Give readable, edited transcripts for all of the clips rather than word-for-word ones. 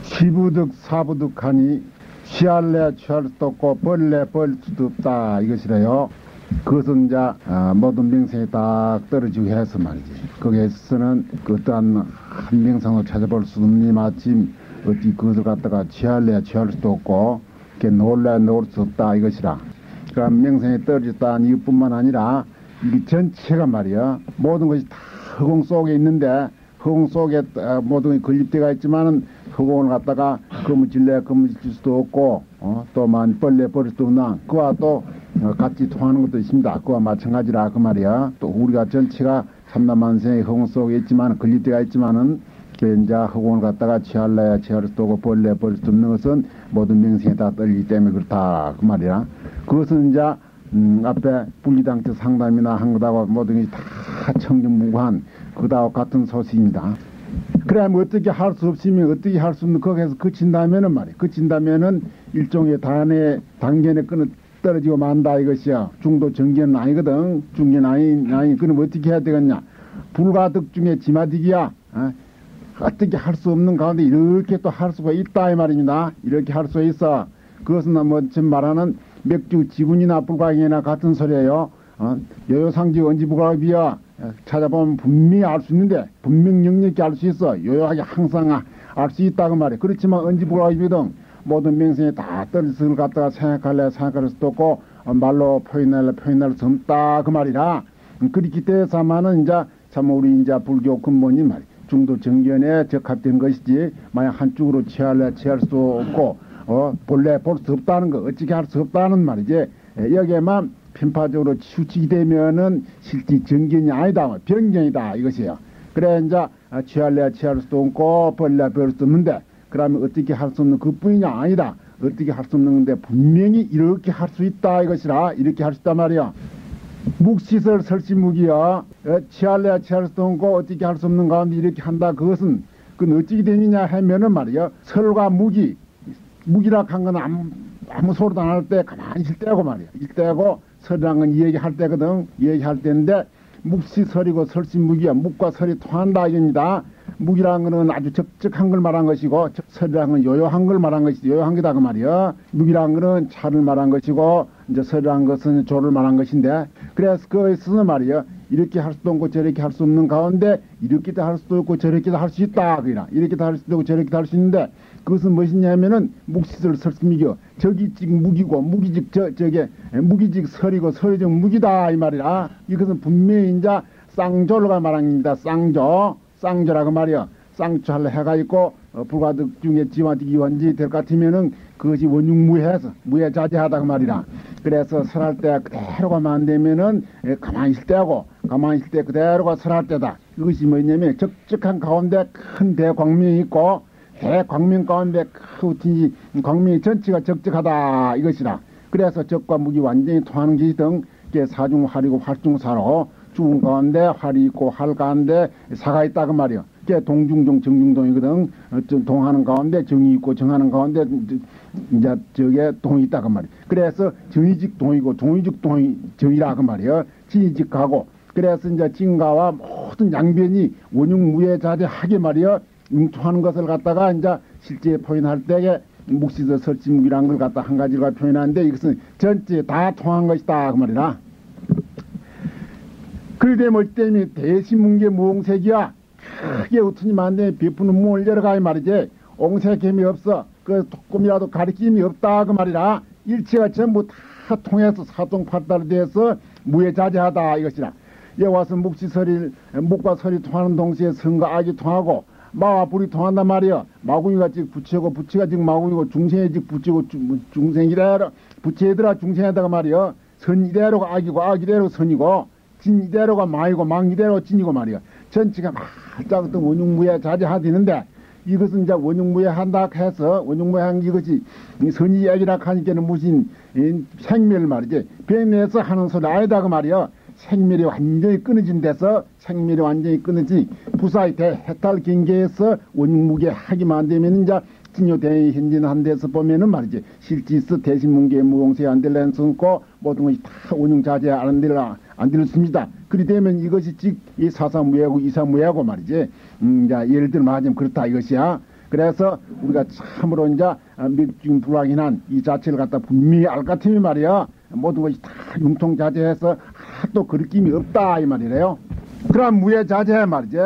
취부득 사부득하니 취할래 취할 수도 없고 벌래 벌 수도 없다 이것이래요. 그것은 이제 모든 명성이 딱 떨어지고 해서 말이지. 거기에서는 그 어떠한 한 명성을 찾아볼 수 없니 마침 어디 그것을 갖다가 취할래 취할 수도 없고 이렇게 놓을래 놓을 수 없다 이것이라. 그럼 명성이 떨어졌다는 이것뿐만 아니라 이 전체가 말이야 모든 것이 다 허공 속에 있는데 허공 속에 모든 것이 건립되어 있지만은 허공을 갖다가 거무질래 거무질 수도 없고 또만 벌래 벌 수도 없나 그와 또 같이 통하는 것도 있습니다. 그와 마찬가지라 그 말이야. 또 우리가 전체가 삼라만생의 허공 속에 있지만 건립되어 있지만은 이제 허공을 갖다가 취할래 취할 수도 없고 벌래 벌 수도 없는 것은 모든 명성에 다 떨리기 때문에 그렇다 그 말이야. 그것은 이제 앞에 분리당처 상담이나 한 것하고 모든 것이 다 청정무구한 그다와 같은 소식입니다. 그래 뭐 어떻게 할 수 없으면 어떻게 할 수 없는 거기에서 그친다면은 말이야. 그친다면은 일종의 단계에 떨어지고 만다 이것이야. 중도 정계는 아니거든. 중계는 아니 그럼 어떻게 해야 되겠냐. 불가득 중에 지마디기야. 어떻게 할 수 없는 가운데 이렇게 또 할 수가 있다 이 말입니다. 이렇게 할 수 있어. 그것은 뭐 지금 말하는 맥주 지군이나 불가경이나 같은 소리예요. 요요상지 언지부가비야 찾아보면 분명히 알 수 있는데 분명 영역히 알 수 있어. 요요하게 항상 알 수 있다고 말해. 그렇지만 언지부가비등 모든 명성이 다 떨어져서 갖다가 생각할 수도 없고 말로 표현할 수 없다 그 말이라. 그렇기 때문에만 이제 참 우리 이제 불교 근본이 말이 중도 정견에 적합된 것이지 만약 한쪽으로 취할 수도 없고 본래 볼 수 없다는 거 어떻게 할 수 없다는 말이지. 여기에만 편파적으로 치우치게 되면은 실제 정견이 아니다 변경이다 이것이에요. 그래 이제 취할 수도 없고 벌래 벌 수도 없는데 그러면 어떻게 할 수 없는 그뿐이냐 아니다. 어떻게 할 수 없는 건데 분명히 이렇게 할 수 있다 이것이라. 이렇게 할 수 있단 말이야. 묵시설 설시묵이야. 취할 수도 없고 어떻게 할 수 없는 가운데 이렇게 한다. 그건 어떻게 되느냐 하면은 말이야. 설과 무기라 한 건 아무 소리도 안 할 때 가만히 있을 때고 말이야. 있을 때고 설이란 건 얘기할 때거든. 얘기할 때인데 묵시설이고 설시묵이야. 묵과 설이 통한다 이겁니다. 묵이란 거는 아주 적적한 걸 말한 것이고 설이란 건 요요한 걸 말한 것이지 요요한 게다 그 말이야. 묵이란 거는 차를 말한 것이고 이제 설이란 것은 조를 말한 것인데 그래서 그것은 말이야. 이렇게 할 수도 없고 저렇게 할 수 없는 가운데 이렇게도 할 수도 없고 저렇게도 할 수 있다 그이나 이렇게도 할 수도 없고 저렇게도 할 수 있는데 그것은 무엇이냐면은 묵시설 설심이고 저기 즉 무기고 무기직 저게 무기직 설이고 설이직 무기다 이 말이라. 이것은 분명히 이제 쌍조가 말합니다. 쌍조라고 말이야. 쌍조할 해가 있고 불가득 중에 지와디기 원지 될 것 같으면은 그것이 원육무해서 무해자제하다 그 말이라. 그래서 설할 때 그대로 가면 안 되면은 가만히 있을 때하고 가만히 있을 때 그대로가 설할 때다. 이것이 뭐냐면 적적한 가운데 큰 대광명이 있고 대광명 가운데 큰 광명이 전체가 적적하다 이것이라. 그래서 적과 무기 완전히 통하는 것이 등 사중활이고 활중사로 죽은 가운데 활이 있고 활 가운데 사가 있다 그 말이요. 동중동 정중동이거든. 동하는 가운데 정이 있고 정하는 가운데 이제 저게 동이 있다 그 말이요. 그래서 정의직 동이고 동의직 동이 정이라 그 말이요. 진의직하고 그래서 이제 진가와 모든 양변이 원흉무예자재하게 말이요. 융통하는 것을 갖다가 이제 실제 표현할 때에 묵시서 설지묵이라는 걸 갖다 한 가지로 표현하는데 이것은 전체 다 통한 것이다 그 말이라. 그러되 뭘 때문에 대신문계 무옹색이야. 크게 웃으니 만데 베푸는 무을 열어가 이 말이지. 옹색함이 없어. 그 조금이라도 가리킴이 없다 그 말이라. 일체가 전부 다 통해서 사통팔달이 돼서 무예자재하다 이것이라. 여기 와서 묵과 설이 통하는 동시에 성과 악이 통하고 마와 불이 통한단 말이야. 마구이가 즉 부처고 부처가 즉 마구이고 중생이 즉 부처고 중생이래로 부처이더라 중생이다가 말이야. 선 이대로가 악이고 악 이대로 선이고 진 이대로가 망이고 망 이대로 진이고 말이야. 전체가 말짝 어떤 원흉무예 자제하되는데 이것은 이제 원흉무예 한다 해서 원흉무예 한 이것이 선이 악이라 하니까는 무슨 생멸 말이지. 병내에서 하는 소리 아니다 그 말이야. 생멸이 완전히 끊어진 데서 생멸이 완전히 끊어지 부사의 대해탈 경계에서 원흉무계 하기만 되면 이제 진요대의 현진한 데서 보면은 말이지 실지스 대신문계 무공세 안 될래는 숨고 모든 것이 다 원흉자제 안 될습니다. 그리 되면 이것이 즉 이 사사무예고 이사무예고 말이지. 이제 예를 들면 하자면 그렇다 이것이야. 그래서 우리가 참으로 이제 맥중불락인한 이 자체를 갖다 분명히 알 같으면 말이야 모든 것이 다 융통자재해서 하나도 그느낌이 없다 이 말이래요. 그럼 무예자재 말이지.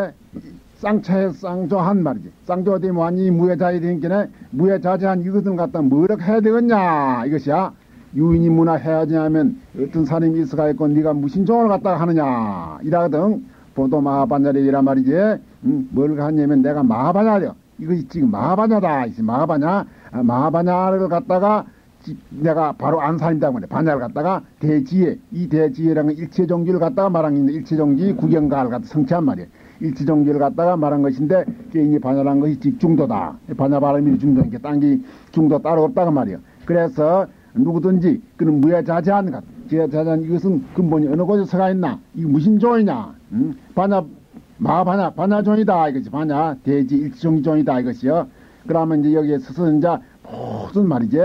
쌍차에 쌍조한 말이지. 쌍조가 되면 완전히 무예자재 되니까 무예자재한 이것을 갖다 뭐라고 해야 되겠냐 이것이야. 유인이 문화 해야지 하면 어떤 사람이 있어가 있고 네가 무신종을 갖다가 하느냐 이라거든. 보도 마하바냐이란 말이지. 뭘 하냐면 내가 마하바냐려. 이것이 지금 마하바냐다. 마하바냐. 마하바냐를 갖다가 내가 바로 안 사람이다 말이야. 바냐를 갖다가 대지혜. 이 대지혜라는 일체종기를 갖다가 말한 게 있는데 일체종기 구경가를 갖다 성취한 말이야. 일체종기를 갖다가 말한 것인데 개인이 바냐라는 것이 직중도다. 바냐 발음이 중도니까 딴게 중도 따로 없다고 말이야. 그래서 누구든지 그는 무예자재한 것. 무예자재한 이것은 근본이 어느 곳에 서가 있나? 이게 무슨 종이냐? 바냐 마바냐 바냐종이다 이것이. 바냐 대지 일체종기종이다 이것이요. 그러면 이제 여기에 서서 이제 모든 말이지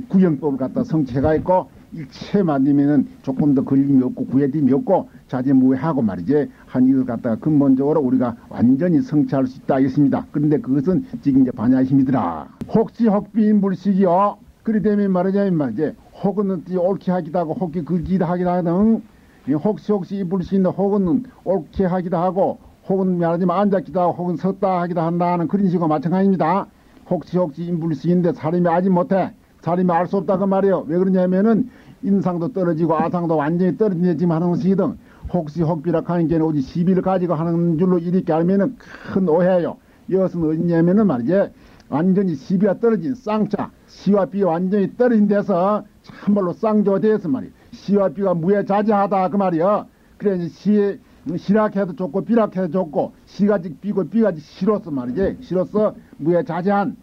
구경법을 갖다 성취해가 있고 일체 만들면은 조금 더 걸림이 없고 구애됨이 없고 자제무해하고 말이지 한 이걸 갖다가 근본적으로 우리가 완전히 성취할 수 있다 이것입니다. 그런데 그것은 지금 이제 반야의 힘이더라. 혹시 혹비인불식이요. 그리 되면 말하자면 말이지 혹은 옳게 하기도 하고 혹이 그기도 하기도 하거든. 혹시 이불식인데 혹은 옳게 하기도 하고 혹은 말하자면 앉았기도 하고 혹은 섰다 하기도 한다는 그런 식과 마찬가지입니다. 혹시 인불식인데 사람이 아직 못해. 사람이 알 수 없다 그 말이에요. 왜 그러냐면은 인상도 떨어지고 아상도 완전히 떨어지네 지금 하는 것이거든. 혹시 혹비라 하는 게 오직 시비를 가지고 하는 줄로 이렇게 알면은 큰 오해예요. 이것은 어디냐면은 말이지 완전히 시비가 떨어진 쌍자 시와 비가 완전히 떨어진 데서 참말로 쌍조대에서 말이에요. 시와 비가 무예자재하다 그 말이에요. 그래 시에 시락해도 좋고 비락해도 좋고 시가지 비고 비가지 시로서 말이지 시로서 무예자재한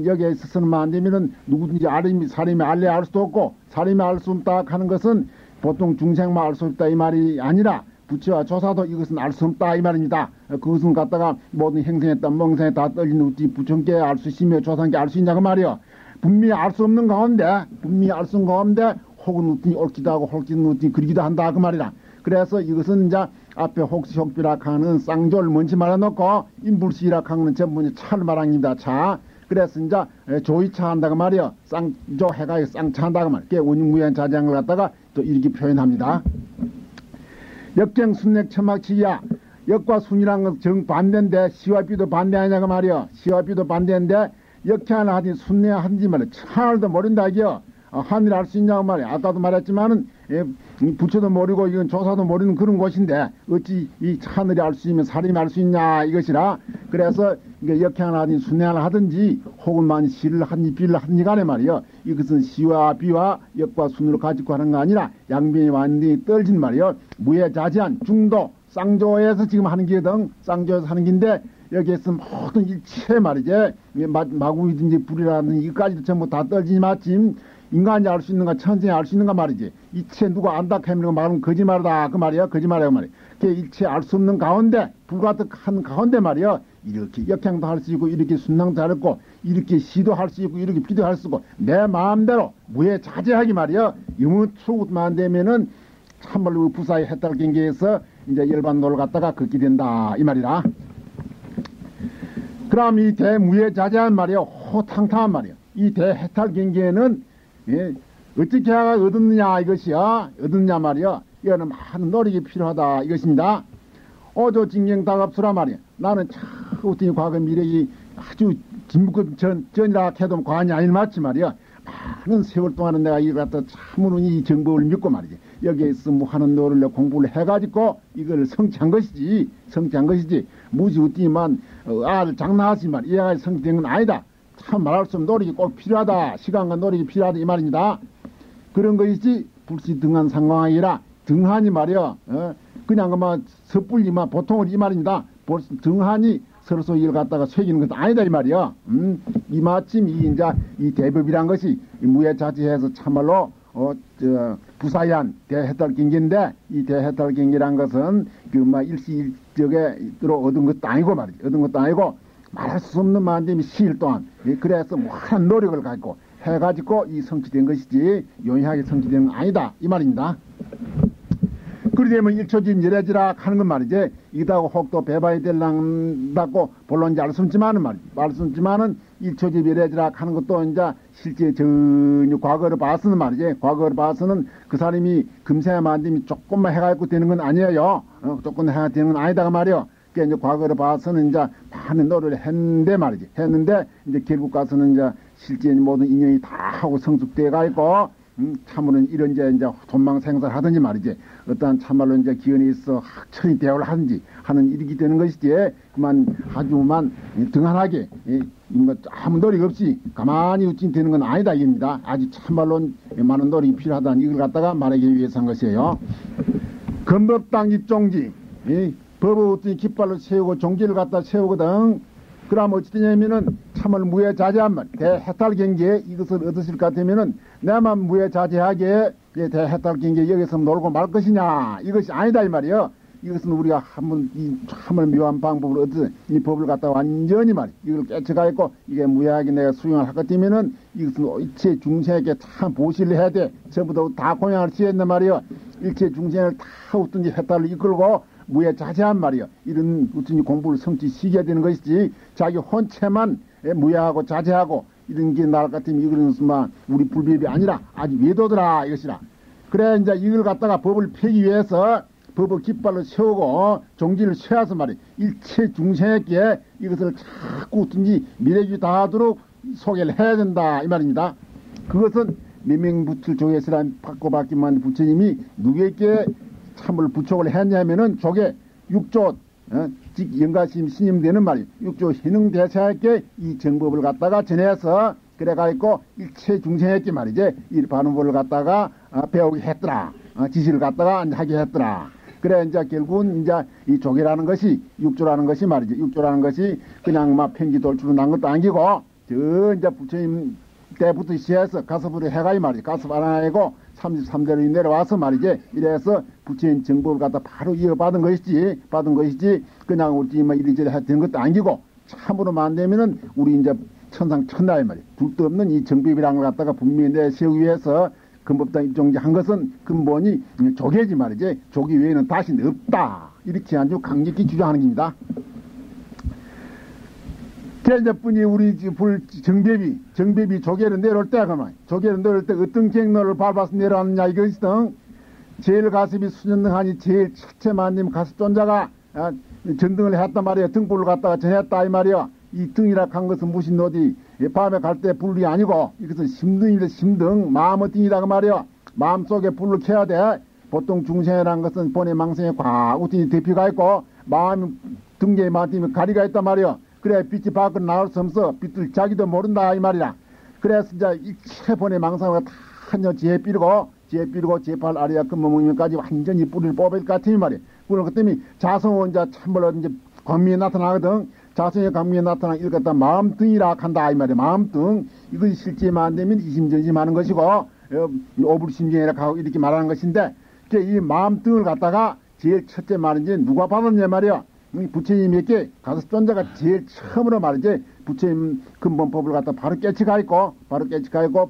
여기에 있어서는 안 되면은 누구든지 사람이 알래 알 수도 없고 사람이 알 수 없다 하는 것은 보통 중생만 알 수 없다 이 말이 아니라 부처와 조사도 이것은 알 수 없다 이 말입니다. 그것은 갖다가 모든 행생했다 멍생에 다 떨린 우지 부처께 알 수 있으며 조사께 알 수 있냐 그 말이요. 분명히 알 수 없는 가운데 분명히 알 수 없는 가운데 혹은 우지 옳기도 하고 혹은 우지 그리기도 한다 그 말이라. 그래서 이것은 이제 앞에 혹시 혹비라 하는 쌍조를 먼저 말해놓고 인불시라 하는 전부 차를 말합니다. 차. 그래서 이제 조이차 한다고 말이요. 쌍조 해가 쌍차 한다고 말이요. 그게 운용무현 자장을 갖다가 또 이렇게 표현합니다. 역경 순맥 처막치기야. 역과 순이란 건 정반대인데 시와 비도 반대 아니냐고 말이요. 시와 비도 반대인데 역해 하나 하지 순내 하든지 말이요. 하늘도 모른다 이게요. 하늘 알 수 있냐고 말이야. 아까도 말했지만은 부처도 모르고 이건 조사도 모르는 그런 곳인데 어찌 이 하늘이 알 수 있으면 사람이 알 수 있냐 이것이라. 그래서 이게 역해 하나 하든지 순내 하나 하든지 혹은 만약 시를 하든지 비를 하든지 간에 말이요. 이것은 시와 비와 역과 순으로 가지고 하는 거 아니라 양변이 완전히 떨어진 말이요. 무예자재한 중도 쌍조에서 지금 하는 게든 쌍조에서 하는 긴데 여기에서 모든 일체 말이지 마구이든지 불이라든지 이까지도 전부 다 떨어지니 마침 인간이 알 수 있는가 천생이 알 수 있는가 말이지. 이체 누가 안다 하면 말하면 거짓말이다 그 말이야. 거짓말이야 말이야. 그 일체 알 수 없는 가운데 불가득한 가운데 말이야. 이렇게 역행도 할 수 있고 이렇게 순낭도 할 있고 이렇게 시도 할 수 있고 이렇게 비도 할 수 있고 내 마음대로 무예자재하기 말이야. 유무추만 되면은 참말로 부사의 해탈 경계에서 이제 일반도를 갖다가 걷게 된다 이 말이라. 그럼 이 대무예자재한 말이야. 호탕탕한 말이야. 이 대해탈 경계에는 어떻게 얻었느냐 이것이야. 얻었냐 말이야. 이거는 많은 노력이 필요하다 이것입니다. 오조징경다갑수라 말이야. 나는 참 과거 미래이 아주 진묵급 전이라 해도 과언이 아닐 맞지 말이야. 많은 세월 동안은 내가 이걸 갖다 참으로 이 정법을 믿고 말이지. 여기에서 뭐 하는 노를 공부를 해가지고 이걸 성취한 것이지. 성취한 것이지. 무지 웃기만 장난하지 말. 이해가 성취된 건 아니다. 참 말할 수 없는 노력이 꼭 필요하다. 시간과 노력이 필요하다 이 말입니다. 그런 것이지 불시 등한 상황이라 등한이 말이야. 그냥 그만 섣불리만 보통은 이 말입니다. 등한이 서로서 이를 갖다가 새기는 것도 아니다 이 말이야. 이 마침 이 대법이란 것이 무예자재해서 참말로 부사한 대해탈 경계인데 이 대해탈 경계란 것은 일시일적에 얻은 것도 아니고 말이지. 얻은 것도 아니고 말할 수 없는 만점이 시일 동안 그래서 무한한 노력을 갖고 해가지고 이 성취된 것이지 용이하게 성취된 건 아니다 이 말입니다. 그리 되면 일초집 열애지락 하는 건 말이지. 이다고 혹도 배반이 될랑다고 본론 잘 숨지만은 말씀지만은 일초집 열애지락 하는 것도 이제 실제 전혀 과거를 봐서는 말이지. 과거를 봐서는 그 사람이 금세 만듦이 조금만 해가지고 되는 건 아니에요. 조금 해가 되는 건 아니다가 말이요. 그러니까 이제 과거를 봐서는 이제 많은 노력을 했는데 말이지. 했는데 이제 결국 가서는 이제 실제 모든 인연이 다 하고 성숙돼가 있고 참으로는 이런 이제 돈망 생사를 하든지 말이지. 어떠한 참말로 이제 기운이 있어 학천이 대화를 하든지 하는 일이 되는 것이지. 그만 아주만 등한하게 아무 노력 없이 가만히 웃긴 되는 건 아니다 이겁니다. 아주 참말로 많은 노력이 필요하다는 이걸 갖다가 말하기 위해서 한 것이에요. 건법당 입종지 법을 어떤 깃발로 세우고 종지를 갖다 세우거든. 그럼 어찌 되냐면은 참을 무해자제한 말, 대해탈 경계에 이것을 얻으실 것 같으면은 내만 무해자제하게 대해탈 경계에 여기서 놀고 말 것이냐 이것이 아니다 이 말이요. 이것은 우리가 한번 이 참을 묘한 방법을 얻어 이 법을 갖다 완전히 말이 이걸 깨쳐가 있고 이게 무해하게 내가 수용을 할 것 같으면은 이것은 일체 중생에게 참 보시를 해야 돼. 전부 다 공양을 지었단 말이요. 일체 중생을 다 어떤지 해탈을 이끌고 무해자제한 말이요. 이런 어떤 공부를 성취시켜야 되는 것이지 자기 혼체만 무해하고 자제하고 이런 게 나을 것 같으면 이거는 우리 불법이 아니라 아주 외도더라 이것이라. 그래 이제 이걸 갖다가 법을 펴기 위해서 법을 깃발로 세우고 종지를 세워서 말이야. 일체 중생에게 이것을 자꾸 어떤지 미래기 다 하도록 소개를 해야 된다 이 말입니다. 그것은 미명부틀 조계스라 바꿔받기만 부처님이 누구에게 참을 부촉을 했냐면은 저게 육조 즉 영가심 신임되는 말이 육조 희능대사에게 이 정법을 갖다가 전해서 그래가지고 일체 중생에게 말이지 이 반응법을 갖다가 배우게 했더라. 지시를 갖다가 하게 했더라. 그래 이제 결국은 이제 이 조계라는 것이 육조라는 것이 말이지 육조라는 것이 그냥 막 편기 돌출로 난 것도 아니고 저 이제 부처님 때부터 시해서 가섭으로 해가 이 말이지 가섭 안 하고 33대로 내려와서 말이지 이래서 부처님 정법을 갖다 바로 이어받은 것이지 그냥 우리 뭐 이리저리 된 것도 아니고 참으로 만되면은 우리 이제 천상 천하의 말이야 둘도 없는 이 정법이라는 걸 갖다가 분명히 내세우기 위해서 근법당 입종한 것은 근본이 조계지 말이지 조계 외에는 다시 없다 이렇게 아주 강력히 주장하는 겁니다. 이제뿐이 우리 정법이 조계를 내려올 때 그만 조계를 내려올 때 어떤 경로를 밟아서 내려왔느냐 이것이든 제일 가슴이 수전등하니 제일 첫째 만님 가습존자가 전등을 했단 말이야. 등불을 갖다가 전했다 이 말이야. 이 등이라 한 것은 무슨 어디 밤에 갈 때 불이 아니고 이것은 심등이다 심등 마음의 등이다 그 말이야. 마음속에 불을 켜야 돼. 보통 중생이라는 것은 본의 망상에 과우등이 대피가 있고 마음 등계에 맞으면 가리가 있단 말이야. 그래 빛이 밖으로 나올 수 없어. 빛을 자기도 모른다 이 말이라. 그래서 이제 일체 본의 망상을 다 지혜 삐르고 제팔 아리아 금모문까지 완전히 뿌리를 뽑을 것 같은 이 말이야. 그렇기 때문에 자성은 이제 참말로 이제 광미에 나타나거든. 자성의 광미에 나타나 이걸 갖다 마음등이라 한다 이 말이야. 마음등 이것이 실제만 안 되면 이심전심하는 것이고 오불심정이라 하고 이렇게 말하는 것인데 이 마음등을 갖다가 제일 첫째 말인지 누가 받았냐 말이야. 부처님에게 가서 존재가 제일 처음으로 말이지 부처님 근본법을 갖다 바로 깨치가 있고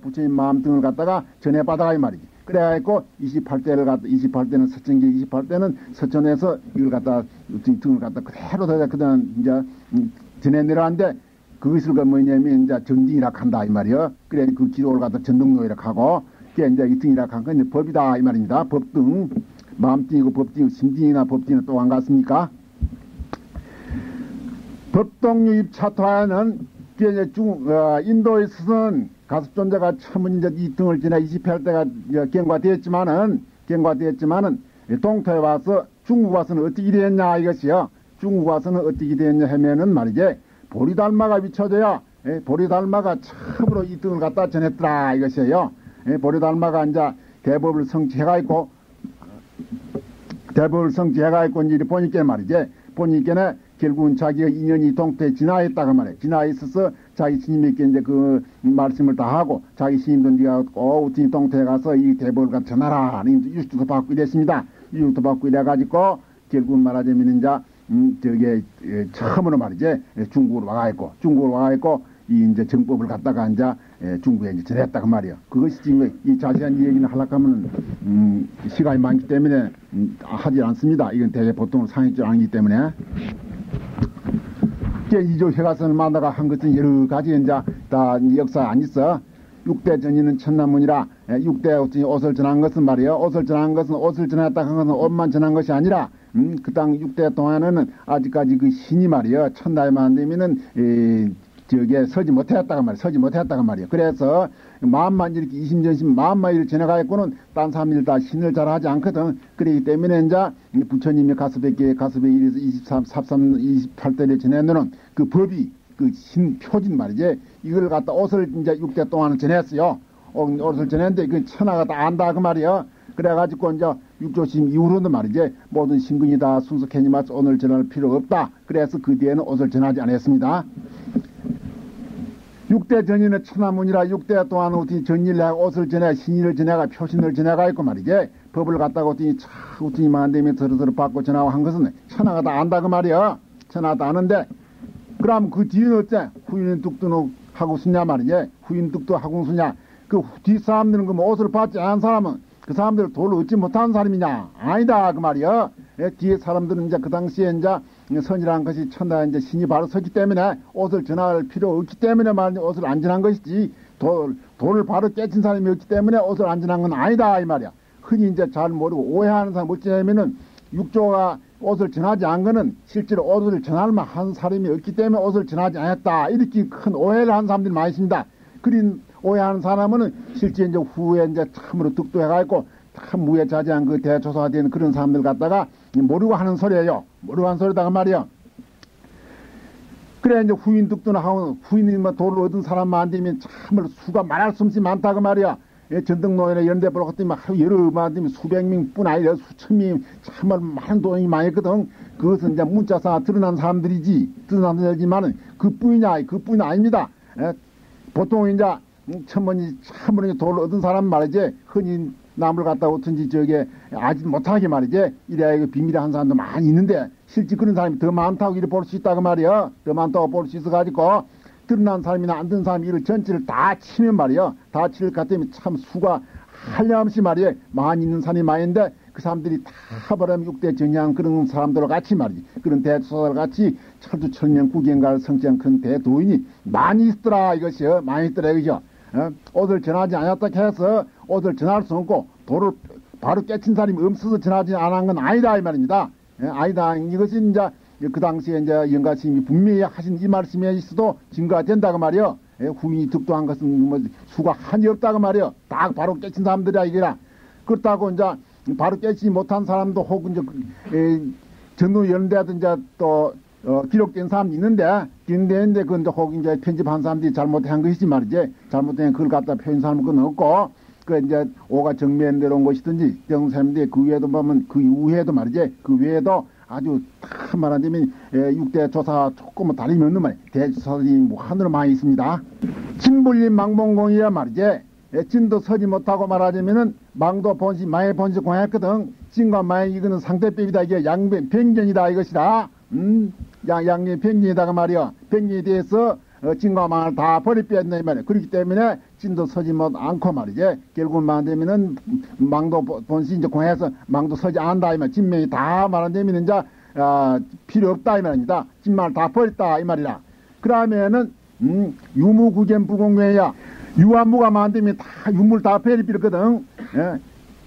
부처님 마음 등을 갖다가 전해받아가 이 말이지. 그래가지고 28대를 갖다 28대는 서천기 28대는 서천에서 이걸 갖다 등을 갖다 그대로 그다음 이제 전해 내려왔는데 그것을 그 뭐냐면 이제 정등이라 한다 이 말이요. 그래 그 기록을 갖다 전등로이라 하고 그게 이제 이 등이라 한 건 법이다 이 말입니다. 법등 마음등이고 법등이고 심등이나 법등이나 또 안 같습니까? 법동유입 차토하는 인도에 있어서는 가습존자가 처음 이제 이 등을 지나 28대가 경과되었지만은 동토에 와서 중국 와서는 어떻게 되었냐 이것이요. 중국 와서는 어떻게 되었냐 하면은 말이지 보리달마가 비춰져야 보리달마가 처음으로 이 등을 갖다 전했더라 이것이에요. 보리달마가 이제 대법을 성취해가 있고 이제 보니까 말이지 보니까는 결국은 자기가 인연이 동토에 진화했다고 말해. 진화에 있어서 자기 스님에게 이제 그 말씀을 다 하고 자기 스님도 네가 꼭 동토에 가서 이 대법을 갖다 전하라. 유수도 받고 이랬습니다. 유수도 받고 이래가지고 결국은 말하자면 이제 저게 처음으로 말이지 중국으로 와가있고 이 이제 정법을 갖다가 이제 중국에 이제 전했다 그 말이요. 그것이 지금 이 자세한 얘기는 하려고 하면 시간이 많기 때문에 하지 않습니다. 이건 대개 보통 상식적 아니기 때문에. 제2조 회가선을 만나가 한 것은 여러 가지 이제 다 역사 안 있어. 6대 전이는 천남문이라 6대 옷을 전한 것은 말이요. 옷을 전한 것은 옷을 전했다 한 것은 옷만 전한 것이 아니라 그 땅 6대 동안에는 아직까지 그 신이 말이요. 천나이만 되면은 저게 서지 못했다가 말이야. 서지 못했다가 말이야. 그래서 마음만 이렇게 이심전심 마음만 이렇게 지나가있고는 딴 사람들 다 신을 잘 하지 않거든. 그렇기 때문에 이제 부처님이 가스백 1에서 23, 33, 28대를 지내는 그 법이 그 신 표진 말이지. 이걸 갖다 옷을 이제 6대 동안은 전했어요. 옷을 전했는데 그 천하가 다 안다 그 말이야. 그래가지고 이제 육조심 이후로는 말이지 모든 신근이 다 순수케니마스 오늘 전할 필요 없다. 그래서 그 뒤에는 옷을 전하지 않았습니다. 6대 전이는 천하문이라 6대 동안 어떻게 전일을 하고 옷을 전해 신의를 전해가 표신을 전해가 있고 말이지. 법을 갖다가 어떻게 만되면 서로서로 받고 전하고 한 것은 천하가 다 안다 그 말이야. 천하가 다 아는데 그럼 그 뒤는 어째? 후인 뚝도 하고 수냐 말이지. 후인 뚝도 하고 수냐. 그 뒷사람들은 그 옷을 받지 않은 사람은 그 사람들 도를 얻지 못하는 사람이냐? 아니다 그 말이야. 뒤에 사람들은 이제 그 당시에 이제 선이라는 것이 천하에 이제 신이 바로 서기 때문에 옷을 전할 필요 없기 때문에 말이지 옷을 안 전한 것이지 돌을 바로 깨친 사람이 없기 때문에 옷을 안 전한 건 아니다 이 말이야. 흔히 이제 잘 모르고 오해하는 사람 어찌냐면은 육조가 옷을 전하지 않은 거는 실제로 옷을 전할 만한 사람이 없기 때문에 옷을 전하지 않았다. 이렇게 큰 오해를 하는 사람들이 많이 있습니다. 그린 오해하는 사람은 실제 이제 후에 이제 참으로 득도해가지고 참 무해자재한 그 대조사된 그런 사람들 갖다가 모르고 하는 소리예요. 모르고 하는 소리다가 말이야. 그래 이제 후인 득도나 하고 후인이 뭐 도를 얻은 사람만 되면 참으로 수가 말할 수 없이 많다 그 말이야. 전등노인에 이런 데 보러 갔더니 하루 여러 만되면 수백 명뿐 아니라 수천 명 참말 많은 돈이 많이 있거든. 그것은 이제 문자사 드러난 사람들이지. 드러난 사람들이지만은 그뿐이 아닙니다. 보통 이제 천번이 참으로 돈을 얻은 사람 말이지. 흔히 남을 갖다 어쩐지 저게 아직 못하게 말이지. 이래야 이거 비밀에 한 사람도 많이 있는데 실제 그런 사람이 더 많다고 이렇게 볼 수 있다고 말이야. 더 많다고 볼 수 있어가지고 드러난 사람이나 안 드러난 사람이 이를 전체를 다 치면 말이야. 다 칠 것 같으면 참 수가 한량없이 말이야. 많이 있는 사람이 많은데 그 사람들이 다 버리면 6대 전향 그런 사람들과 같이 말이지. 그런 대소사들 같이 철두철명 구경갈 성장 큰 대도인이 많이 있더라 이것이요. 많이 있더라 이거죠. 옷을 전하지 않았다 해서 옷을 전할 수 없고 도를 바로 깨친 사람이 없어서 전하지 않은 건 아니다 이 말입니다. 아니다. 이것이 이제 그 당시에 이제 영가스님이 분명히 하신 이 말씀에 있어도 증거가 된다고 말이요. 후인이 득도한 것은 뭐 수가 한이 없다고 말이요. 딱 바로 깨친 사람들이야 이게라. 그렇다고 이제 바로 깨치지 못한 사람도 혹은 이제 전후 연대든 이제 또 기록된 사람이 있는데 그 이제 혹 이제 편집한 사람들이 잘못한 것이지 말이지. 잘못된 그걸 갖다 표현 사람은 그건 없고. 그 이제 오가 정면 내려온 것이든지 정사람들이 그 외에도 보면 그 이후에도 말이지. 그 외에도 아주 다 말하자면 6대 조사 조금은 다름이 없는 말이에요. 대조사들이 무한으로 많이 있습니다. 진불림 망봉공이야 말이지. 진도 서지 못하고 말하자면은 망도 본시 마의 본시 공했거든. 진과 마의 이거는 상대법이다. 이게 양변 변견이다 이것이다. 양변 변견이다가 말이야. 변견에 대해서 진과 망을 다 버리빼었네 이 말이야. 그렇기 때문에 진도 서지 못 않고 말이지. 결국 말하자면은 망도 본시 이제 공해서 망도 서지 않는다 이 말. 진명이 다 말하자면 이제 필요 없다 이 말입니다. 진망을 다 버렸다 이 말이라. 그러면은 유무구견 불공명이야. 유한무가 만들면 다 유물 다 버리거든.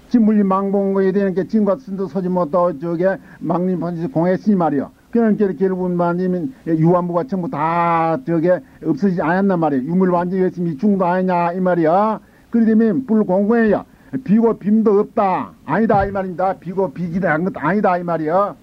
진물림 망봉거에 대한 게 진과 진도 서지 못하고 저게 망림 본시 공했으니 말이야. 그러니까 결국 만지면 유한무가 전부 다 저게 없어지지 않았단 말이야. 유물 완전히 열심히 중도 아니냐 이 말이야. 그러면 불공공이야. 비고 빔도 없다. 아니다 이 말입니다. 비고 비기다 한 것도 아니다 이 말이야.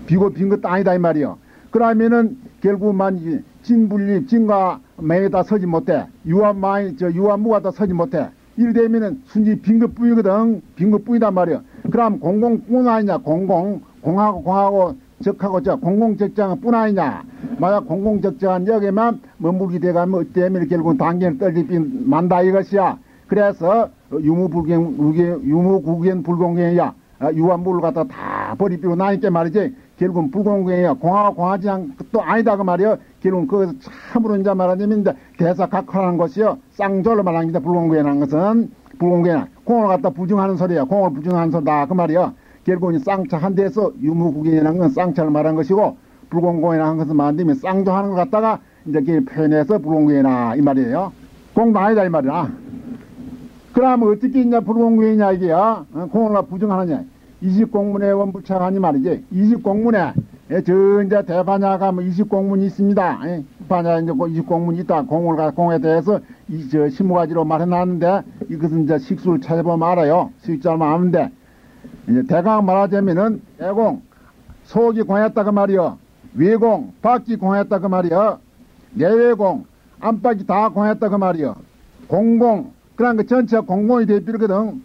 비고 빈 것도 아니다 이 말이야. 그러면은 결국 만지 진불리 진과 매다 서지 못해. 유한무가 다 서지 못해. 이래 되면은 순지 빈 것뿐이거든. 빈 것뿐이단 말이야. 그럼 공공뿐 아니냐. 공하고 적하고 공공적장은 뿐 아니냐. 만약 공공적장한 여기만 머물게 돼가면 어때면 결국 단계를 떨리빈 만다 이것이야. 그래서 유무구견 불공경이야. 유한물을 갖다 다 버리비고 나니까 말이지. 결국은 불공공이야. 공화지향 또 아니다 그 말이요. 결국은 그 참으로 이제 말하자면 대사각화라는 것이요. 쌍절로 말합니다. 불공공이라는 것은 불공공이야. 공을 갖다 부정하는 소리야. 공을 부정하는 소리다 그 말이요. 결국은 쌍차 한 대에서 유무국인이라는 건 쌍차를 말한 것이고 불공공이라는 것은 말하면 쌍조하는 것 갖다가 이제 표현해서 불공공이나 이 말이에요. 공도 아니다 이 말이야. 그러면 어떻게 있냐 불공공이냐 이게요. 공을 부정하느냐. 이십공문의 원불차가니 말이지. 이십공문에 저 이제 대반야가 뭐 이십공문이 있습니다. 반야 이제 이십공문이 있다. 공에 대해서 저 20가지로 말해놨는데 이것은 이제 식수를 찾아보면 알아요. 식자만 아는데 이제 대강 말하자면은 애공 속이 공했다 그 말이요. 외공 밖이 공했다 그 말이요. 내외공 안팎이 다 공했다 그 말이요. 공공 그런 거 전체가 공공이 대표거든.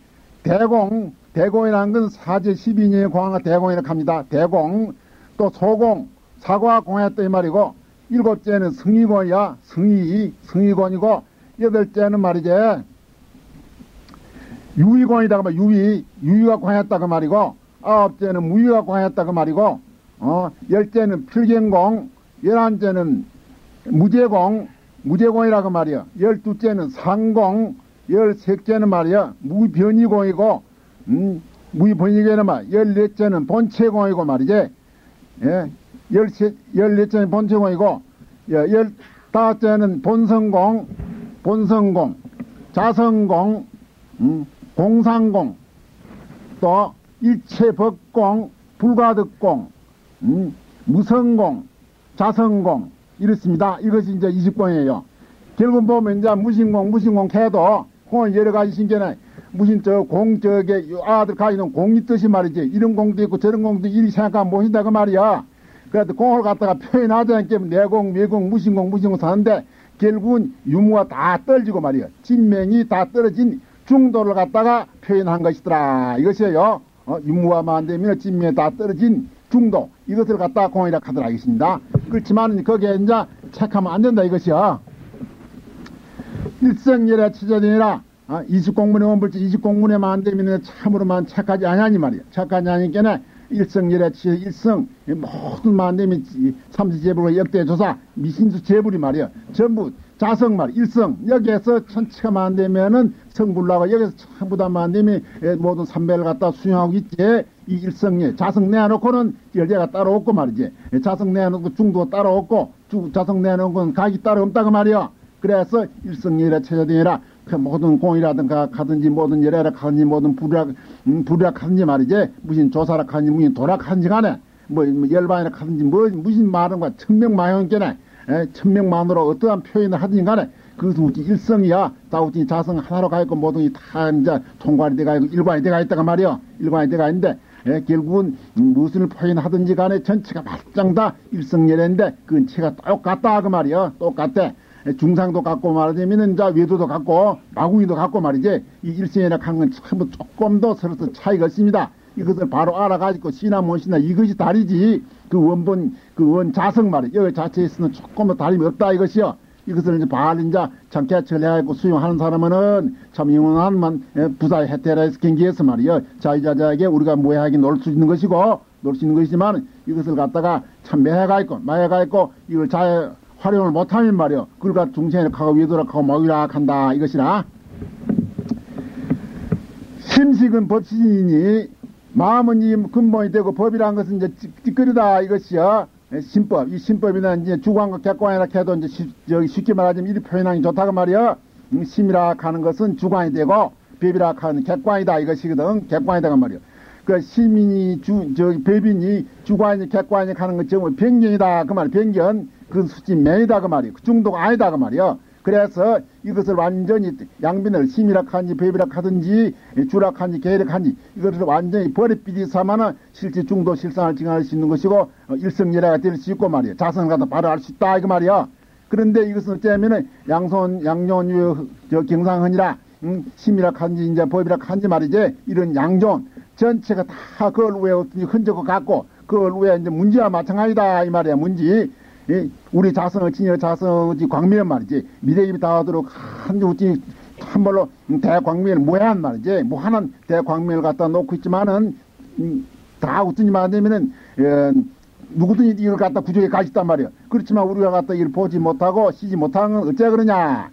대공이라는 건 사제 12년의 공화가 대공이라고 합니다. 대공 또 소공 사과 공했다 이 말이고 일곱째는 승의권이야. 승의권이고 여덟째는 말이지 유의권이다 그 말. 유의가 공했다 그 말이고 아홉째는 무의가 공했다 그 말이고 열째는 필경공 열한째는 무제공이라고 말이야. 열두째는 상공 열셋째는 말이야 무변이공이고 무변이공이는 말 열넷째는 본체공이고 말이지. 예, 열넷째는 본체공이고 열다섯째는 본성공 자성공 공상공 또 일체법공 불가득공 무성공 자성공 이렇습니다. 이것이 이제 20공이에요. 결국 보면 이제 무신공 해도 공은 여러 가지 신기하네. 무슨 저게 아들 가지는 공이 뜻이 말이지. 이런 공도 있고 저런 공도 이리 생각하면 모신다 그 말이야. 그래도 공을 갖다가 표현하지 않게 내공, 외공, 무신공 사는데 결국은 유무가 다 떨어지고 말이야. 진명이 다 떨어진 중도를 갖다가 표현한 것이더라. 이것이에요. 유무화만 안 되면 진명이 다 떨어진 중도. 이것을 갖다가 공이라 하더라. 알겠습니다. 그렇지만 거기에 이제 책하면 안 된다. 이것이요. 일성열에 치자되니라. 20공문의 원불치 20공문에만 안 되면 참으로만 착하지 아니하니 말이야. 착하지 아니니까 일성열에 치자 일성 모든만 안 되면 삼시제불과 역대조사 미신수 제불이 말이야. 전부 자성 말 일성 여기에서 천체가만 안 되면은 성불나고 여기서 전부 다만 안 되면 모든 삼배를 갖다 수용하고 있지. 이 일성예 자성 내놓고는 열제가 따로 없고 말이지. 자성 내놓고 중도 따로 없고 자성 내놓은 건 각이 따로 없다고 말이야. 그래서 일성열에 체자되니라. 그 모든 공이라든가 가든지 모든 열애라 하든지 모든 불이라 하든지 말이지. 무슨 조사라 하든지 무슨 도라 하든지 간에 뭐 열반이라 하든지 무슨 말은 거 천명만형께네. 천명만으로 어떠한 표현을 하든지 간에 그것은 우리 일성이야. 다 우리 자성 하나로 가 있고 모든 다 이제 총괄이 돼가 있고 일관이 돼가 있다가 말이야. 일관이 돼가 있는데 결국은 무엇을 표현하든지 간에 전체가 말짱 다 일성열애인데 그건 체가 똑같다 그 말이야. 똑같대. 중상도 갖고 말하자면 이제 외도도 갖고 마궁이도 갖고 말이지. 이 일성이라 하는 건 전부 조금 더 서로 차이가 있습니다. 이것을 바로 알아가지고 신나 못 신나 이것이 다르지. 그 원 자성 말이야. 여기 자체에서는 조금 더 다름이 없다 이것이요. 이것을 이제 바로 이제 참 개척을 해가지고 수용하는 사람은 참 영원한 부사의 혜태라에서 경기해서 말이요. 자유자자에게 우리가 모해하게 놀 수 있는 것이지만 이것을 갖다가 참 매해가 있고 이걸 잘 활용을 못하면 말이요. 그걸 갖다 중생을 가고 위도락하고 마귀락 한다 이것이라. 심식은 법시이니 마음은 이 근본이 되고 법이라는 것은 이제 찌끄리다 이것이요. 신법, 이 신법이나 이제 주관과 객관이라 해도 이제 쉽게 말하자면 이리 표현하기 좋다고 말이요. 심이라 하는 것은 주관이 되고 법이라 하는 객관이다 이것이거든. 객관이다가 말이요. 그 시민이 법인이 주관이 객관이 하는 것 전부 변경이다 그 말. 변경 그 수치 매이다 그 말이요. 그 중도가 아니다 그 말이요. 그래서 이것을 완전히 양변을 심이락하는지 법이락하든지 주락하는지 계력하는지 이것을 완전히 버릇비리 삼아는 실제 중도 실상을 증할 수 있는 것이고 일성열애가 될 수 있고 말이야. 자성을 갖다 바로 알 수 있다 이거 말이야. 그런데 이것은 어쩌면은 양존유 경상헌이라 심이락하는지 이제 법이락하는지 말이지. 이런 양존 전체가 다 그걸 왜 어떤 흔적을 갖고 그걸 왜 이제 문제와 마찬가지다 이 말이야. 문제. 우리 자성의 진여 자성의 광명 말이지. 미래입이 닿도록 한벌로 대광명을 무해한 말이지. 무한한 대광명을 갖다 놓고 있지만은 다 어쩐지 말하자면은 누구든지 이걸 갖다 구조에 가있단 말이야. 그렇지만 우리가 갖다 이걸 보지 못하고 시지 못하는 건 어째 그러냐.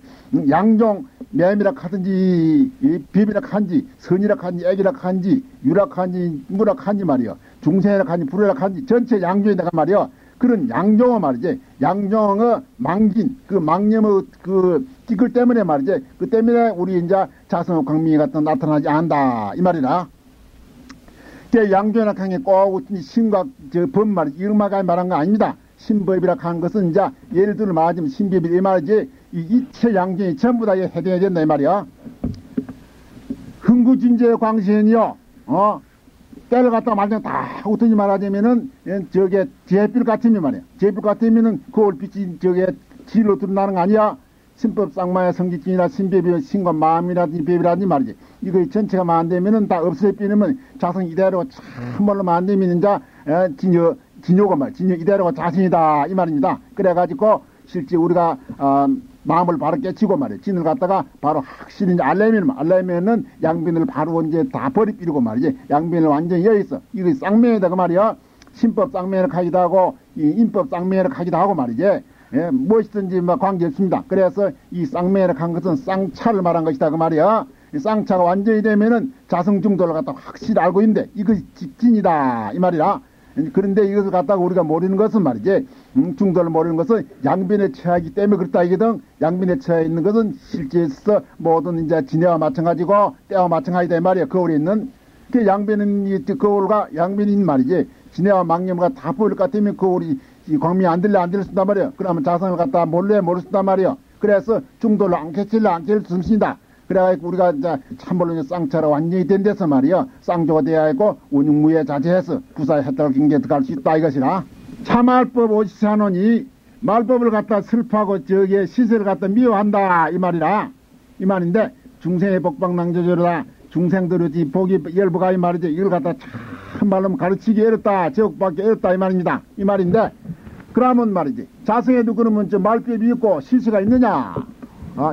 양종 매미라 하든지 비비라 한지 선이라 한지 애기라 한지 유라 한지 무라 한지 말이야. 중생이라 한지 불이라 한지 전체 양종에다가 말이야. 그런 양종어 말이지. 양종의 망긴 그 망념의 그 띠끌 때문에 말이지. 그 때문에 우리 이제 자성 광명이 갖다 나타나지 않는다 이 말이라. 양종이라 하는 게 꼭 신과 법 말이지. 이름마가 말한 거 아닙니다. 신법이라 하는 것은 이제 예를 들어 말하자면 신법이 이 말이지. 이 이체 양종이 전부 다 해당해야 된다 이 말이야. 흥구진제 광신이요. 때를 갖다가 말하자면 다 어떤지 말하자면은 저게 제빛 같으면 말이야. 제빛 같으면은 그 올빛이 저게 질로 드러나는 거 아니야. 신법 쌍마의 성직진이라 신법이 신과 마음이라든지 법이라든지 말이지. 이거 전체가 만되면은 다 없어져 버리면 자성 이대로 참말로 만되면 이제 진요가 말, 진요 이대로가 자신이다 이 말입니다. 그래가지고 실제 우리가 마음을 바로 깨치고 말이야. 진을 갖다가 바로 확실히 이제 알려면은 양변을 바로 이제 다 버리고 말이지. 양변을 완전히 여있어. 이거 쌍면에다가 말이야. 신법 쌍면을 가기도 하고 이 인법 쌍면을 가기도 하고 말이지. 예, 무엇이든지 뭐 관계없습니다. 그래서 이 쌍매를 한 것은 쌍차를 말한 것이다 그 말이야. 이 쌍차가 완전히 되면은 자성중도를 갖다 확실히 알고 있는데 이것이 직진이다 이 말이라. 그런데 이것을 갖다가 우리가 모르는 것은 말이지. 중도를 모르는 것은 양변에 처하기 때문에 그렇다 이거든. 양변에 처해 있는 것은 실제에서 모든 이제 진해와 마찬가지고 때와 마찬가지다 이 말이야. 거울에 있는 그 양변은 거울과 양변인 말이지. 진해와 망념과 다 보일 것 같으면 거울이 이 광명이 안 들렸단 말이야. 그러면 자성을 갖다 몰래 모르신단 말이야. 그래서 중도를 안 캐칠을 숨신다. 그래가지고 우리가 이제 참말로 쌍차로 완전히 된 데서 말이야. 쌍조가 되어야 하고 운용무에 자제해서 구사에 했다고 경계에 들어갈 수 있다 이것이라. 참말법 오시사노니 말법을 갖다 슬퍼하고 저기에 시세를 갖다 미워한다 이 말이라. 이 말인데 중생의 복방낭조절이라. 중생들의 복이 열부가 이 말이지. 이걸 갖다 참말로 가르치기 어렵다. 제국받기 어렵다 이 말입니다. 이 말인데 그러면 말이지. 자성에도 그러면 저 말법이 있고 실수가 있느냐.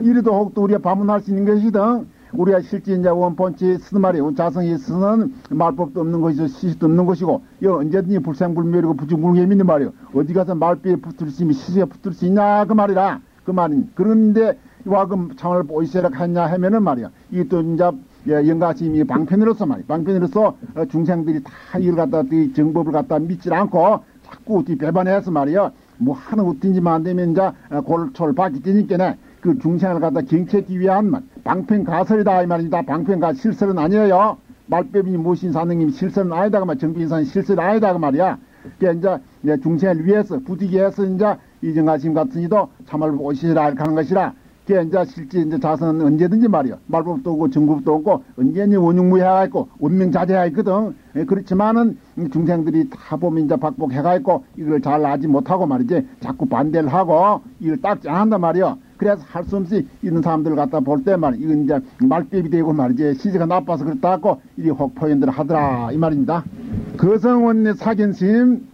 이래도 혹도 우리가 반문할 수 있는 것이든 우리가 실제 이제 원본치 쓰는 말이에요. 자성이 쓰는 말법도 없는 것이고 시시도 없는 것이고 이거 언제든지 불생불멸이고 부중불개미는 말이에요. 어디 가서 말법에 붙을 수 있으면 시시에 붙을 수 있냐 그 말이라. 그 말인. 그런데 와금 참을 보이세라 했냐 하면은 말이야. 이또 이제 영가심이 방편으로서 말이야. 방편으로서 중생들이 다 이걸 갖다 정법을 갖다 믿지 않고 자꾸 배반해서 말이야. 뭐 하는 어떤지만 안 되면 이제 골초를 받기 때니까 그 중생을 갖다 경책기 위한 말. 방편가설이다 이 말입니다. 방편가 실설은 아니에요. 말법이 무신 사능님 실설은 아니다 그 말. 정빈산 실설은 아니다 그 말이야. 그러니까 이제 중생을 위해서 부디기 해서 이제 이정가심 같은 이도 참말로 오시라 하는 것이라. 그게 이제 실제 이제 자선은 언제든지 말이야. 말법도 없고 정법도 없고 언제든지 원흉무해가 있고 운명자재가 있거든. 그렇지만은 중생들이 다 보면 이제 박복해가 있고 이걸 잘 알지 못하고 말이지. 자꾸 반대를 하고 이걸 딱지 안 한단 말이야. 그래서 할 수 없이 있는 사람들 갖다 볼 때 말이야. 이건 이제 말법이 되고 말이지. 시세가 나빠서 그렇다 하고 이리 혹포연들을 하더라 이 말입니다. 거성원의 사견심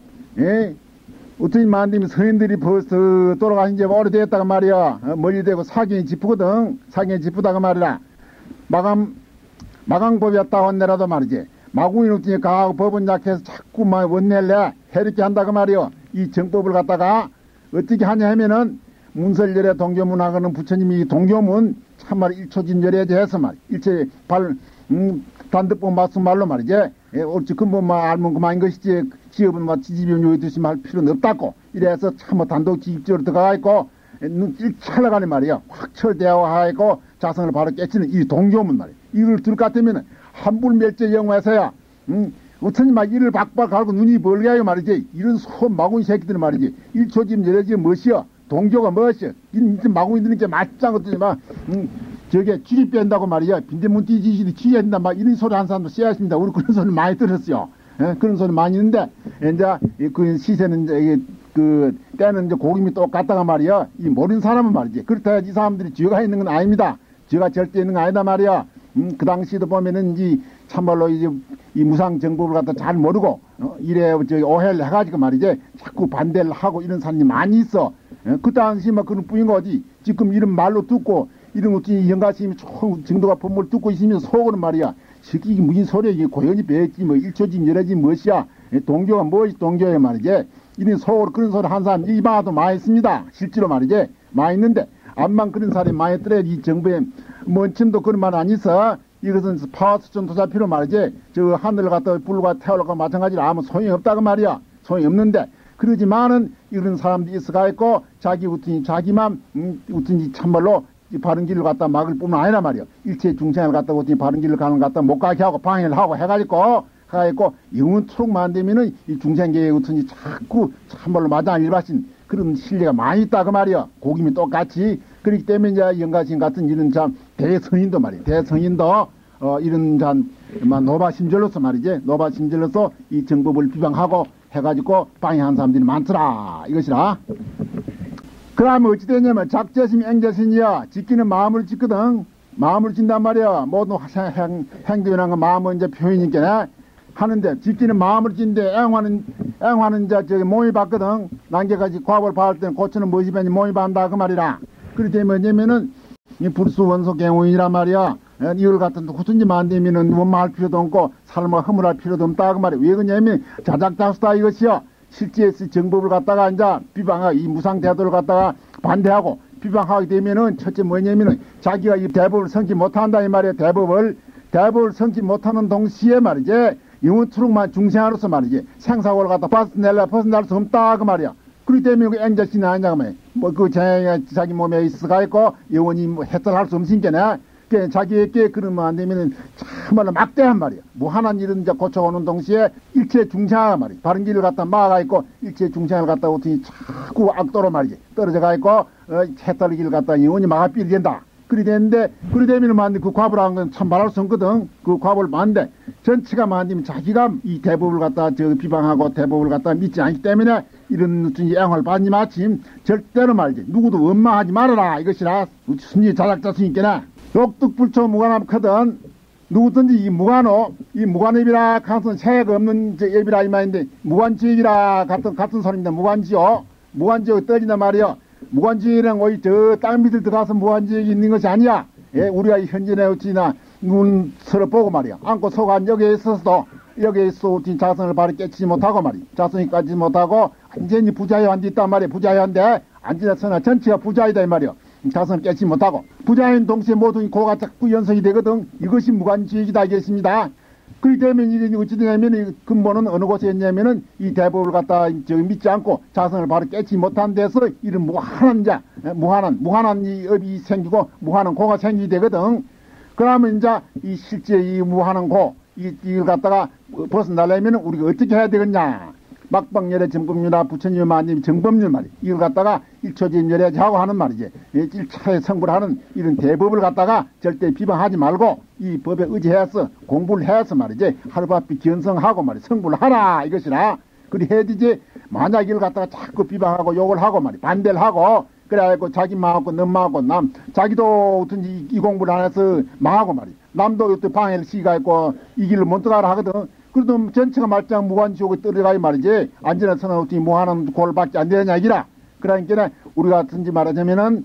어떻게 만들면 서인들이 벌써 돌아가신 지 오래됐다가 말이야. 멀리 되고 사견이 짚거든. 사견이 짚다가 말이라. 마강법이었다 원내라도 말이지. 마구인 없으니 강하고 법은 약해서 자꾸 막 원내래 해롭게 한다고 말이야. 이 정법을 갖다가 어떻게 하냐 하면은 문설열의 동교문하고는 부처님이 동교문 참말 일초진열에 대해서 말 일체 단득법 맞은 말로 말이지. 옳지 근본만 알면 그만인 것이지 지업은 뭐 지지비용 요기듯이 말 필요는 없다고 이래서 참 단독 지입적으로 들어가 있고 눈 일찰나가는 말이야. 확철대화하고 자성을 바로 깨치는 이 동교문 말이야. 이걸 들을 것 같으면 한불멸제 영화에서야 어쩐지 막 이를 박박 갈고 눈이 벌게 하고 말이지. 이런 손 마구니 새끼들 말이지. 일초집 열애지 무엇이여. 동교가 무엇이여. 이런 마구니 드는 게 맞짱 것들이 막 저게 쥐리 뺀다고 말이야. 빈대문 띠지시리 쥐야 된다. 막 이런 소리 한 사람도 써야 했습니다. 우리 그런 소리 많이 들었어요. 그런 소리 많이 있는데, 이제, 그 시세는 이제, 그, 때는 이제 고김이 똑같다가 말이야. 이 모르는 사람은 말이지. 그렇다 해야지 이 사람들이 죄가 있는 건 아닙니다. 죄가 절대 있는 건 아니다 말이야. 그 당시에도 보면은 이 참말로 이제 이 무상 정법을 갖다 잘 모르고, 이래, 오해를 해가지고 말이지. 자꾸 반대를 하고 이런 사람이 많이 있어. 그 당시 막 그런 뿐인 거지. 지금 이런 말로 듣고, 이런 것이 영가심이 총 정도가 법문을 듣고 있으면 속으로 말이야. 이게 무슨 소리야. 이게 고연히 배웠지. 뭐 일초지 열애지 무엇이야. 동교가 무엇이 동교야 말이지. 이런 속으로 그런 소리 한 사람 이 방아도 많이 있습니다. 실제로 말이지. 많이 있는데 암만 그런 사람이 많이 있더라도 이 정부에 뭔쯤도 그런 말 안 있어. 이것은 파워수천 도사피로 말이지. 저 하늘을 갖다 불과 태우려고 마찬가지로 아무 소용이 없다고 말이야. 소용이 없는데 그러지만은 이런 사람들이 있어가 있고 자기 우튼이 자기만 우튼이 참말로 바른 길을 갖다 막을 뿐만 아니라 말이야. 일체 중생을 갖다 우튼이 바른 길을 가는 것 갖다 못 가게 하고 방해를 하고 해가지고 영원토록만 되면은 이 중생계에 우튼이 자꾸 참말로 마땅한 일바신 그런 신뢰가 많이 있다 그 말이야. 고김이 똑같이. 그렇기 때문에 이제 영가신 같은 이런 참 대성인도 말이야. 대성인도 이런 참 노바심절로서 말이지. 노바심절로서 이 정법을 비방하고 해가지고 방해한 사람들이 많더라. 이것이라. 그러면 어찌 되냐면 작자심 앵자신이야. 지키는 마음을 짓거든. 마음을 짓단 말이야. 모든 행동이란 건 마음은 이제 표현이니까 하는데 지키는 마음을 짓는데 앵화는 이제 저기 몸이 받거든. 난개까지 과보를 받을 때는 고치는 무엇이 벤이 몸이 받는다 그 말이라. 그렇게 뭐냐면은 이 불수 원소 경우이란 말이야. 이걸 같은 후순지 만들면은 원망할 필요도 없고 삶을 허물할 필요도 없다 그 말이야. 왜 그러냐면 자작자수다 이것이요. 실제에서 정법을 갖다가 이제 비방하고 이 무상태도를 갖다가 반대하고 비방하게 되면은 첫째 뭐냐면은 자기가 이 대법을 성취 못한다 이 말이야. 대법을 성취 못하는 동시에 말이지 영원토록만 중생으로서 말이지 생사고를 갖다 벗어날 수 없다 그 말이야. 그렇기 때문에 그 앵자신이 아니냐고 말이야. 그 자기 몸에 있어가 있고 영원히 해탈할 수 없으니까 자기에게 그러면 안 되면은 참말로 막대한 말이야. 무한한 일은 이제 고쳐오는 동시에 일체 중생을 말이야. 바른 길을 갖다 막아가 있고 일체 중생을 갖다 오더니 자꾸 악도로 말이지. 떨어져가 있고 해탈의 길을 갖다 영원히 막아삐리 된다. 그리 되는데, 그리 되면 만데 그 과보를 한 건 참 말할 수 없거든. 그 과보를 만데, 전체가 만디면 자기가 이 대법을 갖다 비방하고 대법을 갖다 믿지 않기 때문에 이런 양을 받니 마침 절대로 말이지. 누구도 원망하지 말아라. 이것이라 순위 자작자수니께나 욕득불초 무관함거든. 누구든지 이 무관업이라 같은 세가 없는 예비라 이 말인데 무관지역이라 같은 소리입니다. 무관지역 떨어진단 말이요. 무관지역이란 거의 저 땅 밑을 들어가서 무관지역이 있는 것이 아니야. 예, 우리가 현진에 어찌나 눈 서로 보고 말이야. 안고 속한 여기에 있어서도 여기에 있어 자선을 바로 깨치지 못하고 말이야. 자선이 까지 못하고 완전히 부자유한 데 있단 말이야. 부자유한데 안지나서나 전체가 부자이다 이 말이야. 자선을 깨치 못하고 부자인 동시에 모든 고가 자꾸 연성이 되거든. 이것이 무관지역이다 이겠습니다. 그렇기 때문에 이게 어찌 되냐면 근본은 어느 곳에 있냐면은 이 대법을 갖다 믿지 않고 자선을 바로 깨치 못한 데서 이런 무한한 이 업이 생기고 무한한 고가 생기게 되거든. 그러면 이제 이 실제 이 무한한 이걸 갖다가 벗어나려면 우리가 어떻게 해야 되겠냐. 막방열의 정법률이나 부처님 마님 정법률 말이야. 이걸 갖다가 일초진열애하고 하는 말이지. 1차에 성불 하는 이런 대법을 갖다가 절대 비방하지 말고 이 법에 의지해서 공부를 해서 말이지. 하루바삐 견성하고 말이야. 성불을 하라 이것이라. 그리 해야지. 만약 이걸 갖다가 자꾸 비방하고 욕을 하고 말이야. 반대를 하고 그래갖고 자기 망하고 넌 망하고 자기도 어떤지 이 공부를 안 해서 망하고 말이야. 남도 또 방해를 시가 있고 이 길을 못 들어가라 하거든. 그래도 전체가 말짱 무관지옥에 떨어가야 말이지. 안전한 어떻게 무한한 골밖에 안 되느냐 이기라. 그러니까 우리 같은지 말하자면은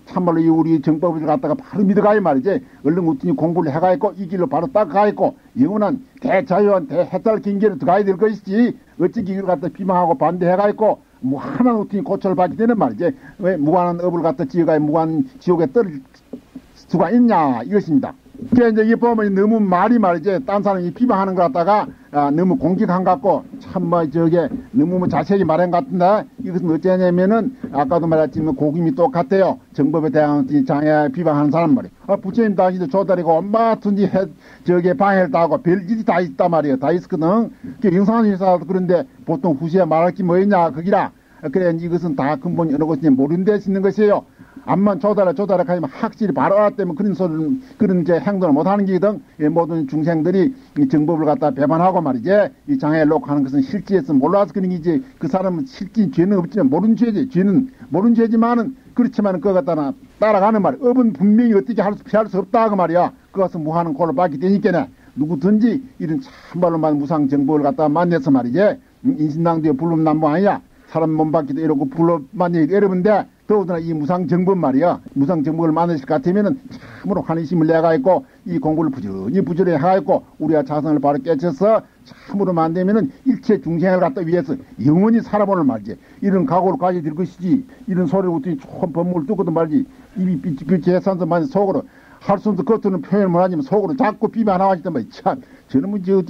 참말로 이 우리 정법을 갖다가 바로 믿어가야 말이지. 얼른 어떻게 공부를 해가 있고 이 길로 바로 닦아가 있고 영원한 대자유한 대해탈 경계로 들어가야 될 것이지. 어찌 이걸 갖다 비방하고 반대해가 있고 무한한 어떻게 고초를 받게 되는 말이지. 왜 무한한 업을 갖다 지어가야 무한 지옥에 떨어질 수가 있냐 이것입니다. 그래 이제 이 보면 너무 말이 말이지. 딴 사람이 비방하는 것 같다가 너무 공격한 것 같고 참 너무 자세히 말한 것 같은데 이것은 어쩌냐면은 아까도 말했지만 고김이 똑같아요. 정법에 대한 장애 비방하는 사람 말이에요. 부처님 당시도 조다리고 엄마든지 방해를 따고 별일이 다 있단 말이에요. 다 있었거든. 영상한 회사도 그런데 보통 후시에 말할 게 뭐였냐 거기라. 그래 이것은 다 근본이 어느 곳인지 모르는 데 있는 것이에요. 암만 조달아 하면 확실히 바로 알았다면 그런 행동을 못하는 게거든. 모든 중생들이 이 정법을 갖다 배반하고 말이지. 이 장애를 놓고 하는 것은 실지에서 몰라서 그런 게지. 그 사람은 실지 죄는 없지만 모르는 죄지. 죄는 모르는 죄지만은 그렇지만은 그거 갖다 따라가는 말이야. 업은 분명히 어떻게 피할 수 없다 그 말이야. 그것은 무한한 고를 받게 되니까 누구든지 이런 참말로만 무상 정법을 갖다 만나서 말이지. 인신당대에 불lum난무 아니야. 사람 몸 받기도 이러고 불로 만나기도 어려운데 더군다나 이 무상정법 말이야. 무상정법을 만드실 것 같으면은 참으로 환희심을 내가 있고 이 공부를 부지런히 해가 있고 우리가 자성을 바로 깨쳐서 참으로 만들면은 일체 중생을 갖다 위해서 영원히 살아보는 말이지. 이런 각오를 가져야 될 것이지. 이런 소리를 웃더니 조금 법문을 뜯고도 말지. 입이 삐죽삐죽 해산서 많이 속으로 할 수 없는 겉으로는 표현을 못하지만 속으로 자꾸 비만 나와지단 말이야. 참 저놈은 저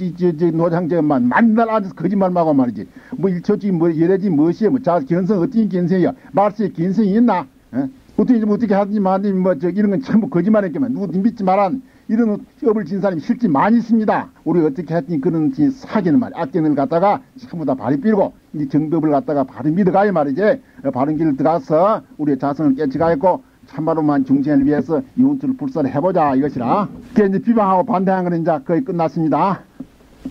노장자만 만날 앉아서 거짓말만 하고 말이지. 뭐 일초지 뭐 예래지 무엇이야. 뭐 자 견성 어떤 견성이야. 말세에 견성이 있나? 어떻게 하든지 마든지 뭐저 이런 건 전부 거짓말했지만 누구 믿지 말아. 이런 업을 진 사람이 실제 많이 있습니다. 우리 어떻게 했더니 그런 사기는 말이야. 악견을 갖다가 전부 다 발이 삐고 이 정법을 갖다가 바로 믿어가야 말이지. 바른 길을 들어가서 우리의 자성을 깨치가있고 참말로만 중생을 위해서 이웃을 불사를 해보자 이것이라. 그게 이제 비방하고 반대한 건 이제 거의 끝났습니다.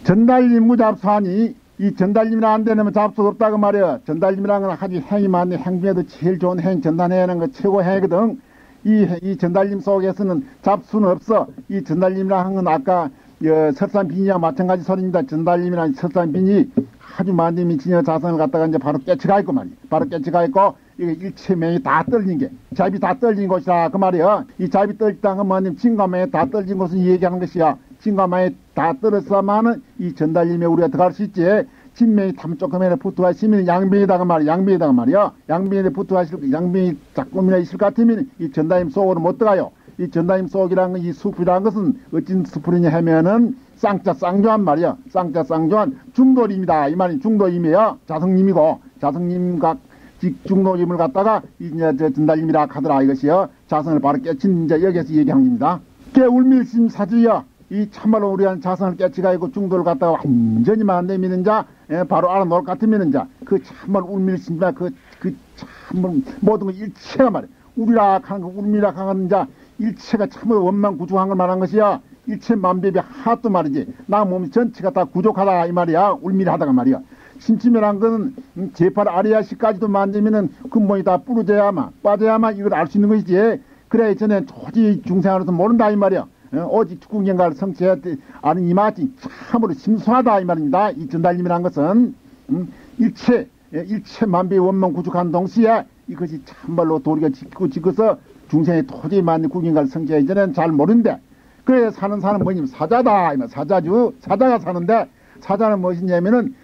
전달림 무잡수하니 이 전달림이나 안 되면 잡수 없다고 말이야. 전달림이라는 건 아주 행이 많네. 행 중에도 제일 좋은 행, 전단해야하는 거 최고 행이거든. 이 전달림 속에서는 잡수는 없어. 이 전달림이라는 건 아까 설산빈이와 마찬가지 소리입니다. 전달림이라는 설산빈이 아주 만님이 진여 자성을 갖다가 이제 바로 깨치가 있고 말이야. 바로 깨치가 있고 이게 일체명이 다 떨어진 게 잡이 다 떨어진 것이라 그 말이야. 이 잡이 떨어졌다는 건 뭐냐면 진감에 다 떨어진 것을 얘기하는 것이야. 진감에 다 떨어졌으면은 이 전달림에 우리가 들어갈 수 있지. 진명이 담 조금이나 붙어가 있으면 양변이다가 말이야. 양변이다가 말이야. 양변에 붙어가 있을 양변이 조금이나 있을 것 같으면 이 전달림 속으로 못 들어가요. 이 전달림 속이라는 건 이 숲이라는 것은 어찌 숲이냐 하면은 쌍자 쌍조한 말이야. 쌍자 쌍조한 중도림이다. 이 말이 중도임이에요. 자성님이고 자성님과 중도임을 갖다가 이제 전달림이라 하더라 이것이요. 자성을 바로 깨친 이제 여기에서 얘기한 겁니다. 깨울밀심 사지여. 이 참말로 우리한 자성을 깨치가 있고 중도를 갖다가 완전히 만들면 자 바로 알아놓을 것 같으면 자그 참말 울밀심이나 그 참말 모든 거 일체가 말이야. 우리락 하는 거 울밀락 하는 자 일체가 참으로 원만 구족한 걸 말한 것이야. 일체 만배비 하도 말이지. 나 몸 전체가 다 구족하다 이 말이야. 울밀하다가 말이야. 심치면한 건 제팔 아리아시까지도 만들면은 근본이 다 부러져야만 빠져야만 이걸 알 수 있는 것이지. 그래 전에 조지 중생으로서 모른다 이 말이야. 오직 축구경가를 성취해야 아는 이 맛이 참으로 심수하다 이 말입니다. 이 전달림이란 것은 일체 만배의 원만 구축한 동시에 이것이 참말로 도리가 짓고서 중생의 토지 만든 구경가를 성취하기 전에는 잘 모르는데 그래 사는 사람은 뭐냐면 사자다 이 말. 사자가 사는데 사자는 무엇이냐면은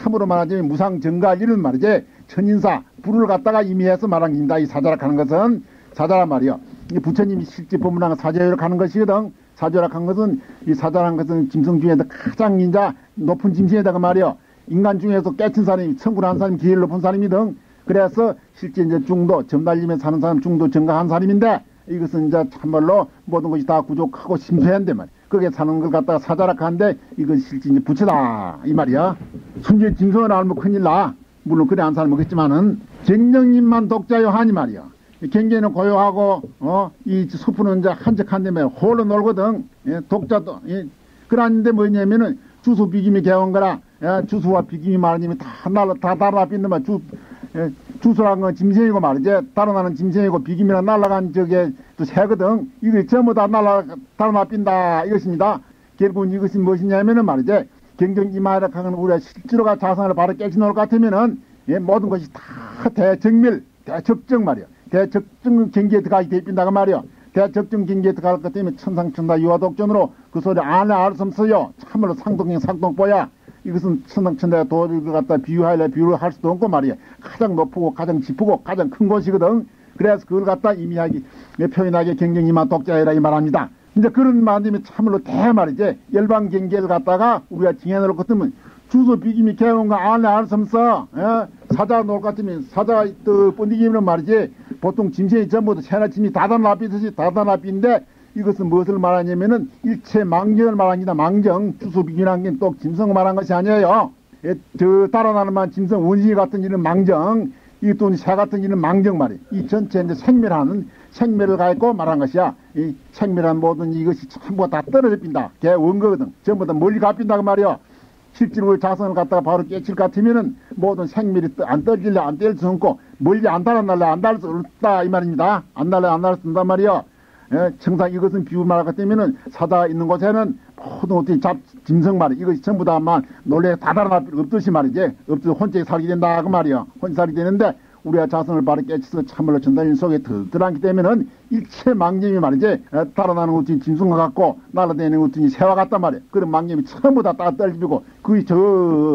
참으로 말하자면 무상정가 이런 말이지. 천인사 불을 갖다가 의미해서 말한 겁니다. 이 사자라 하는 것은 사자란 말이요. 부처님이 실제 법문한 사자요락 하는 것이거든. 사자요락 한 것은 이 사자라는 것은 짐승 중에서 가장 인자 높은 짐승이다가 말이요. 인간 중에서 깨친 사람이 천구한 사람이 제일 높은 사람이든. 그래서 실제 이제 중도 점달림에 사는 사람 중도 정가한 사람인데 이것은 이제 참말로 모든 것이 다 구족하고 심수한데 말이야. 거기에 사는 걸 갖다가 사자락 하는데 이건 실제 이제 부처다 이 말이야. 순전히 짐승을 알면 큰일 나. 물론 그래 안 사는 거겠지만은 갱정님만 독자요 하니 말이야. 경계는 고요하고 이 숲은 이제 한적한데 말이야. 홀로 놀거든. 독자도 그러는데 뭐냐면은 주수 비김이 개온 거라. 주수와 비김이 말하자면 다 달라붙는 말 주수라는 건 짐승이고 말이지. 달아나는 짐승이고 비김이랑 날아간 저게 또 새거든. 이게 전부 다 달아나빈다 이것입니다. 결국은 이것이 무엇이냐면은 말이지. 경정 이마이라 하는 우리가 실제로가 자성을 바로 깨치놓을 것 같으면은 모든 것이 다 대적정 말이야. 대적정 경계에 들어가게 되어있다가 말이야. 대적정 경계에 들어갈 것 때문에 천상천사 유화독전으로 그 소리 안에 알 수 없어요. 참으로 상동행 상동보야. 이것은 천상천사의 도를 갖다 비유하려 비유를 할 수도 없고 말이야. 가장 높고 가장 짚고 가장 큰 곳이거든. 그래서 그걸 갖다 의미하기 표현하기 경정이만 독자이라 이 말합니다. 이제 그런 말이면 참으로 대말이지. 열방 경계를 갖다가 우리가 징해놓을 것 같으면 주소 비김이 개운 거 안에 알 수 없어. 사자 놓을 것 같으면 사자 또 번디기면 말이지. 보통 짐승이 전부 다 새나침이 다단라비듯이 다단라비인데 이것은 무엇을 말하냐면은 일체 망정을 말합니다. 망정 주소 비김이라는 게 또 짐승을 말한 것이 아니에요. 저 달아나는 짐승 원시 같은 이런 망정 이 또 새 같은 이런 망정 말이에요. 이 전체 이제 생멸하는 생멸을 가지고 말한 것이야. 이 생멸한 모든 이것이 전부 다 떨어져 빈다. 개 원거거든. 전부 다 멀리 가빈다고 말이야. 실제로 자성을 갖다가 바로 깨칠 것 같으면은 모든 생멸이 안 떨어질래 안 뗄 수 없고 멀리 안 달아날래 안 달 수 없다 이 말입니다. 안 달래 안 달 수 없단 말이야. 청상 이것은 비유 말할 것 때문에는 사자 있는 곳에는 모든 어떻게 짐승 말이 이것이 전부 다만 논래 다 달아날 필요 없듯이 말이지. 없듯이 혼자 살게 된다 그 말이야. 혼자 살게 되는데 우리가 자성을 바로 깨쳐서 참말로 전단일 속에 들어앉기 때문에는 일체 망념이 말이지 달아나는 것이 짐승과 같고 날아다니는 것이 새와 같단 말이야. 그런 망념이 전부 다 떨어지고 그게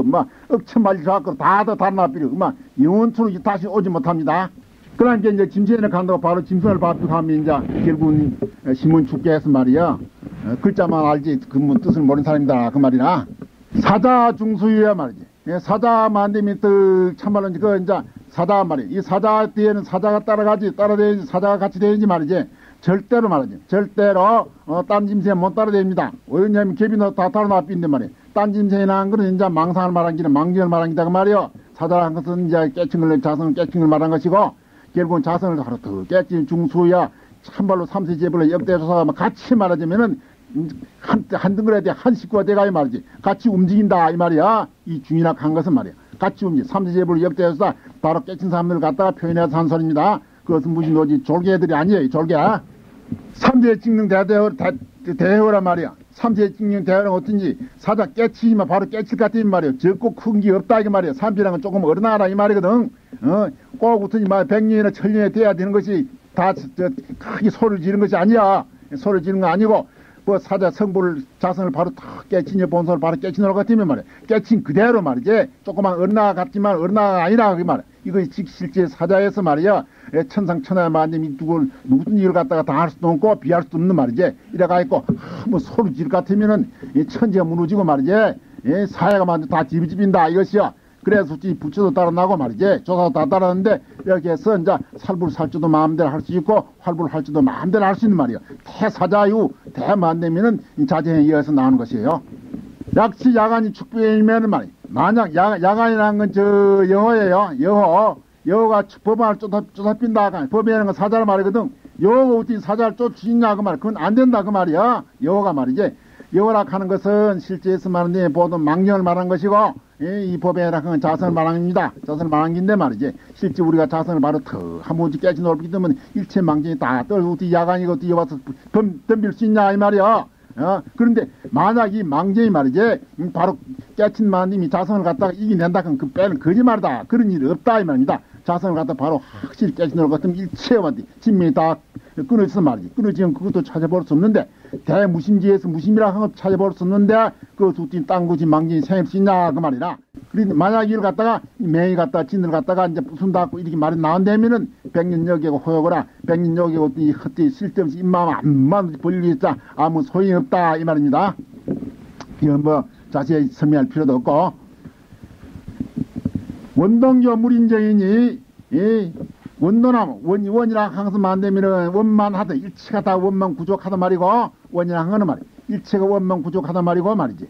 막 억천만리 잡고 다 달아나버려. 막 영원토록 다시 오지 못합니다. 그러니까 이제 짐승을 간다고 바로 짐승을 바꾸면 이제 결국은 신문 죽게 해서 말이야. 글자만 알지 그 뜻을 모르는 사람이다 그 말이나. 사자 중수유야 말이지. 사자만 되면 또 참말로 그 이제 사자 말이야. 이 사자 뒤에는 사자가 따라다니지 사자가 같이 다니지 말이지. 절대로 말이지. 절대로 딴 짐승에 못 따라다닙니다. 왜냐면 갭이 다 달아나삐인데 말이야. 딴 짐승이 나은 거는 이제 망상을 말한 기는 망정을 말한 기다 그 말이야. 사자란 것은 이제 자성을 깨칭을 말한 것이고 결국은 자성을 바로 더 깨친 중수야. 참말로 삼세제불의 역대조사가 같이 말하자면은 한 등글에 대해 한 식구가 돼가 이 말이지. 같이 움직인다 이 말이야. 이 중이나 한 것은 말이야. 같이 움직여. 삼세제불 역대조사 바로 깨친 사람들을 갖다가 표현해서 한 소리입니다. 그것은 무슨 뭐지 졸개들이 아니에요. 졸개. 삼세 찍는 대회란 말이야. 삼세 찍는 대회는 어떤지 사자 깨치지만 바로 깨칠 것 같은 말이야. 적고 큰 게 없다 이 말이야. 삼세랑은 조금 어른하라 이 말이거든. 꼭 어떤지 말 100년이나 1000년에 돼야 되는 것이 다 크게 소리를 지르는 것이 아니야. 소리를 지르는 거 아니고 뭐 사자 성불을 자성을 바로 탁 깨치냐 본성을 바로 깨치는 것 같으면 말이야. 깨친 그대로 말이지. 조그만 어른아 같지만 어른아가 아니라 그 말이야. 이거 실제 사자에서 말이야. 천상천하의 만님이 누구든 일을 갖다가 다 할 수도 없고 비할 수도 없는 말이지. 이래가 있고 뭐 소리 질 같으면은 천지가 무너지고 말이지. 사회가 완전 다 뒤집힌다 이것이야. 그래서 부처도 따라나고 말이지. 조사도 다 따라하는데 여기에서 이제 살불살주도 마음대로 할 수 있고 활불할주도 마음대로 할 수 있는 말이야. 대사자유 대만되면은 자제에 의해서 나오는 것이에요. 약시 야간이 축부이면은 말이야. 만약 야간이라는 건 저 영어예요. 여호가 법안을 쫓아빈다. 법이라는 건 사자를 말이거든. 여호가 어떻게 사자를 쫓으시냐 그 말. 그건 안 된다 그 말이야. 여호가 말이지. 여호라 하는 것은 실제에서 말하는데 보통 망령을 말한 것이고 이 법에라 하는 자선을 말합니다. 자선을 말한 긴데 말이지. 실제 우리가 자선을 바로 더 한번 깨지 놓기 때문에 일체 망정이 다 떨고 야간이고 뛰어와서 덤빌 수 있냐 이 말이야. 그런데 만약 이 망정이 말이지 바로 깨친 마님이 자선을 갖다가 이겨낸다 그럼 그 빼는 거짓말이다. 그런 일이 없다 이 말입니다. 자선을 갖다 바로 확실히 깨지 놓을 것 같으면 일체와디 진명이 다 끊어져서 말이지. 끊어지면 그것도 찾아볼 수 없는데 대무심지에서 무심이라 하는 것 찾아볼 수 없는데 그 두띠 땅구지 망진이 생길 수 있냐 그 말이라. 그런데 만약 이를 갖다가 맹이 갖다가 진을 갖다가 이제 부순다고 이렇게 말이 나온다면은 백년여기고 호역거라 백년여기고 이 헛되이 쓸데없이 입마음 암만 벌리겠다 아무 소용이 없다 이 말입니다. 이건 뭐 자세히 설명할 필요도 없고 원동교 물인정이니 원도나무 원이랑 항상 안되면은 원만 하다 일체가 다 원만 구족하다 말이고 원이랑 하는 말이 일체가 원만 구족하다 말이고 말이지.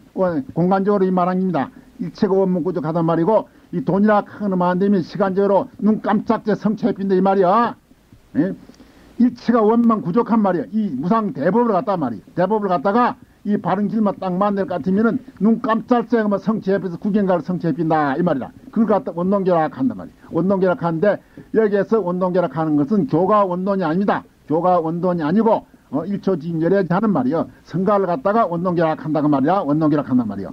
공간적으로 이 말합니다. 일체가 원만 구족하다 말이고 이 돈이라 하는 말 안되면 시간적으로 눈 깜짝제 성체핀다 이 말이야. 일체가 원만 구족한 말이야. 이 무상 대법을 갖다 말이야. 대법을 갖다가 이 바른 길만 딱 만들 것 같으면은 눈 깜짝새가 뭐 성취해서 구경가를 성취해빈다 이 말이라. 그걸 갖다 원동결학 한단 말이야. 원동결학 하는데 여기에서 원동결학 하는 것은 교가 원론이 아닙니다. 교가 원론이 아니고 일초진열에 하는 말이야. 성가를 갖다가 원동결학 한다고 말이야. 원동결학 한단 말이야.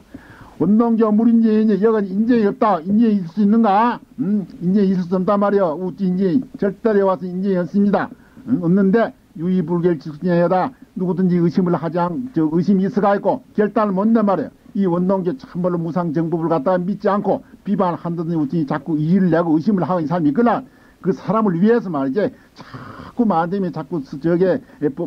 원동교 물인재이니 여건 인재이 없다. 인재이 있을 수 있는가? 인재이 있을 수 없단 말이야. 우찌 인재이 절대로 와서 인재이 없습니다. 없는데 유의불결직수냐에다 누구든지 의심을 의심이 있어가 있고 결단을 못내 말이에요. 이 원동교 참말로 무상정법을 갖다가 믿지 않고 비판한다든지 우찌 자꾸 이의를 내고 의심을 하고 이 사람이 있거나 그 사람을 위해서 말이지 자꾸 만되면 자꾸 저게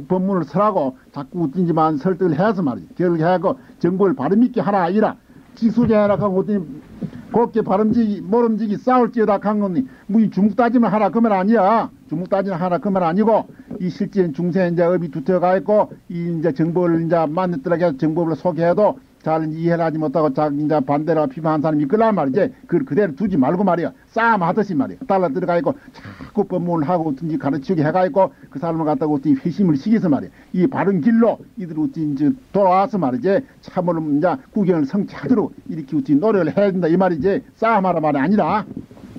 법문을 서라고 자꾸 우찌지만 설득을 해서 말이지 결을 해고 정보를 바로 믿게 하라 이라 지수제하라 하고 어떤 곱게 바람지기 모름지기 싸울지어다 한 거니 뭐 주묵 따짐을 하라 그 말 아니야. 주묵 따짐을 하라 그 말 아니고 이 실제 중세 이제 업이 두터가 있고 이 이제 정보를 이제 만들더라도 해서 정보를 소개해도 잘 이해를 하지 못하고 자기 이제 반대로 비판한 사람이 있거란 말이지. 그걸 그대로 두지 말고 말이야. 싸움 하듯이 말이야. 달라 들어가 있고 자꾸 법문을 하고 어떤지 가르치게 해가 있고 그 사람을 갖다가 어떻게 회심을 시켜서 말이야. 이 바른 길로 이들 어찌 이제 돌아와서 말이지. 참으로 이제 구경을 성취하도록 이렇게 어찌 노력을 해야 된다 이 말이지. 싸움하라 말이 아니라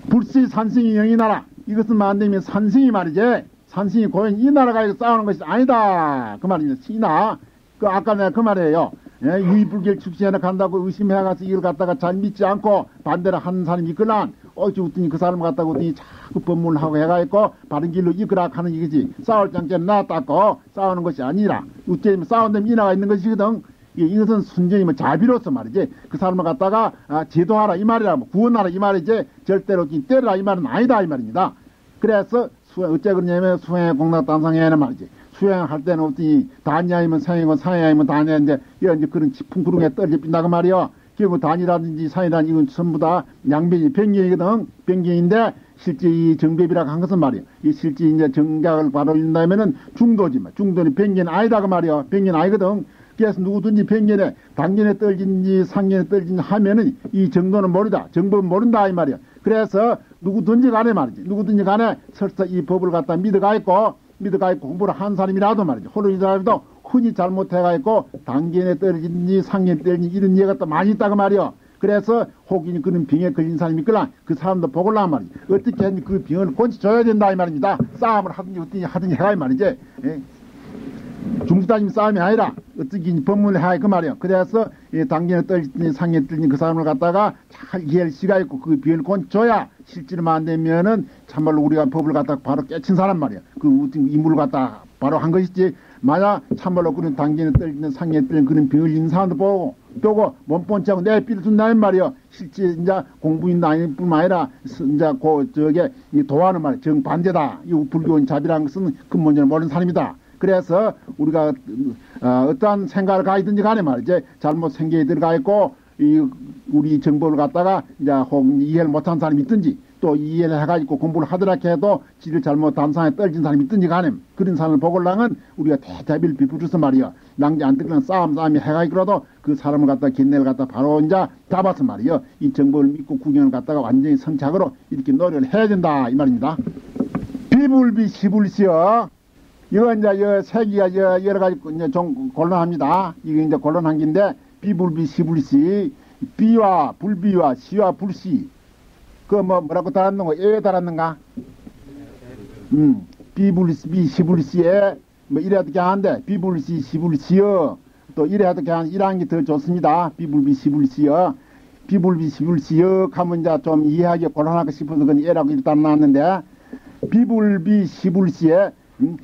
불시 산승이 영이 나라. 이것은 만되면 산승이 말이지. 산승이 고연 이 나라가 싸우는 것이 아니다. 그 말입니다. 시나 그 아까 내가 그 말이에요. 예, 유의불결 출시해나 간다고 의심해가서 이걸 갖다가 잘 믿지 않고 반대로 하는 사람이 있거나 어찌 웃더니 그 사람 갖다가 웃더니 자꾸 법문을 하고 해가 있고 바른 길로 이끌어 가는 이거지. 싸울 장제는 놔닦고 싸우는 것이 아니라 웃자면 싸운다면 인하가 있는 것이거든. 이것은 순전히 뭐 자비로서 말이지. 그 사람을 갖다가 제도하라 이 말이라 뭐 구원하라 이 말이지. 절대로 때려라 이 말은 아니다 이 말입니다. 그래서 어째 그러냐면 수행의 공락 단상회는 말이지. 수행할 때는 어떤 단야이면 상이고 상야이면 단야인데 이런 그런 풍구릉에 떨어진다고 말이요. 결국 단이라든지 상이라든지 이건 전부 다 양변이 변경이거든. 변경인데 실제 이 정법이라고 한 것은 말이요. 이 실제 이제 정각을 바로 읽는다면은 중도지만 중도는 변경 아니다 그 말이요. 변경 아니거든. 그래서 누구든지 변경에 당견에 떨진지 상견에 떨진지 하면은 이 정도는 모르다. 정법은 모른다 이 말이요. 그래서 누구든지 간에 말이지. 누구든지 간에 설사 이 법을 갖다 믿어가 있고 공부를 한 사람이라도 말이죠. 호론이라도 흔히 잘못해가 있고 당견에 떨어진지 상견에 떨어진지 이런 얘기가 또 많이 있다고 말이요. 그래서 혹이니 그런 병에 걸린 사람이 있거나 그 사람도 보고라 말이지. 어떻게 하든지 그 병을 고쳐줘야 된다 이 말입니다. 싸움을 하든지 어떻게 하든지 해가 이 말이지. 예. 중수다짐 싸움이 아니라 어떻게 법문을 해야 그 말이요. 그래서 당견에 떨어진지 상견에 떨어진지 그 사람을 갖다가 잘 이해할 시가 있고 그 병을 고쳐줘야 실제로만 안 되면은 참말로 우리가 법을 갖다가 바로 깨친 사람 말이야. 그 인물을 갖다 바로 한 것이지. 만약 참말로 그런 당견에 떨어지는 상견에 떨어지는 그런 병을 있는 사람도 보고 몸본체하고 내삐를 준다는 말이요. 실제 이제 공부인도 아닐 뿐만 아니라 이제 저게 도하는 말 정반대다. 이 불교인 자비라는 것은 근본적으로 모르는 사람이다. 그래서 우리가 어떠한 생각을 가지든지 간에 말이지 잘못 생각이 들어가 있고 우리 정보를 갖다가 이제 혹 이해를 못한 사람이 있든지 또 이해를 해가지고 공부를 하더라 해도 지를 잘못 단상에 떨어진 사람이 있든지 간에 그런 사람을 보고랑은 우리가 대자비를 베풀어서 말이야. 낭지 안 듣는 싸움이 해가지고라도 그 사람을 갖다가 견내를 갖다가 바로 이제 잡아서 말이야. 이 정보를 믿고 구경을 갖다가 완전히 성착으로 이렇게 노력을 해야 된다 이 말입니다. 비불비 시불시여. 이거 이제 세기가 여러 가지 이제 좀 곤란합니다. 이게 이제 곤란한 긴데 비불비 시불시 비와 불비와 시와 불시 그 뭐라고 달았는 거 에 달았는가? 비불비 시불시에 뭐 이래 어떻게 하는데 비불시 시불시여 또 이래 어떻게 하는 이런 게 더 좋습니다. 비불비 시불시여 비불비 시불시여 하면 이제 좀 이해하기 곤란하고 싶어서 그건 에라고 일단 나왔는데 비불비 시불시에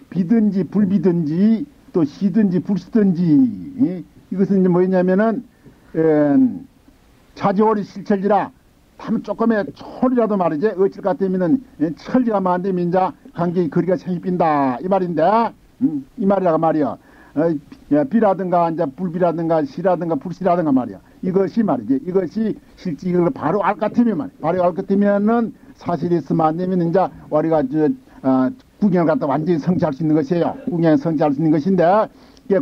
비든지 불비든지 또 시든지 불시든지 이것은 이제 뭐냐면은 차지오리 실철지라 하면 조금의 초리라도 말이지 어쩔 것 같으면은 철지가 안 되면 이제 관계의 거리가 생긴다 이 말인데 이 말이라고 말이야. 비라든가 이제 불비라든가 시라든가 불시라든가 말이야. 이것이 말이지 이것이 실제 이걸 바로 알 것 같으면 말이야. 바로 알 것 같으면은 사실이 있으면 안 되면 이제 우리가 구경을 갖다 완전히 성취할 수 있는 것이에요. 구경을 성취할 수 있는 것인데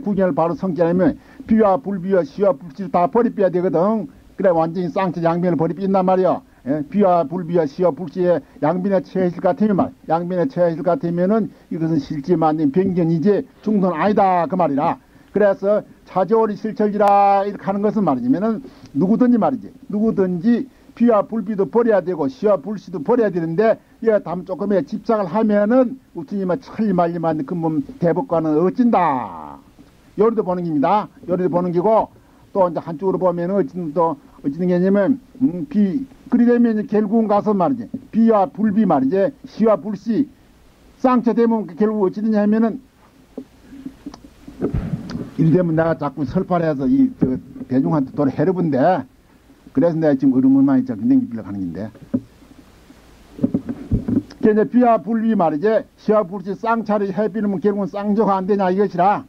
구경을 바로 성취하려면 비와 불비와 시와 불시를 다 버리빼야 되거든. 그래 완전히 쌍체 양변을 버리뺀단 말이야. 비와 불비와 시와 불시에 양변에 처해질 것 같으면 말 양변에 처해질 것 같으면은 이것은 실제 만든 변견이지 중도는 아니다 그 말이라. 그래서 차지오리 실철지라 이렇게 하는 것은 말이지면은 누구든지 비와 불비도 버려야 되고 시와 불시도 버려야 되는데 얘 담 조금에 집착을 하면은 우티니만 천리 말리만 근본 대법관은 어찐다. 요리도 보는 겁니다. 요리도 보는 기고 또 이제 한쪽으로 보면은 어찌는 게냐면 그리 되면 결국은 가서 말이지 비와 불비 말이지 시와 불시 쌍체 되면 결국 어찌되냐 하면은 이리 되면 내가 자꾸 설파를 해서 대중한테 돈 해로운데 그래서 내가 지금 얼음을 자꾸 냉기비를 하는 건데 이제 비와 불비 말이지 시와 불시 쌍차를 해비면 결국은 쌍조가 안 되냐 이것이라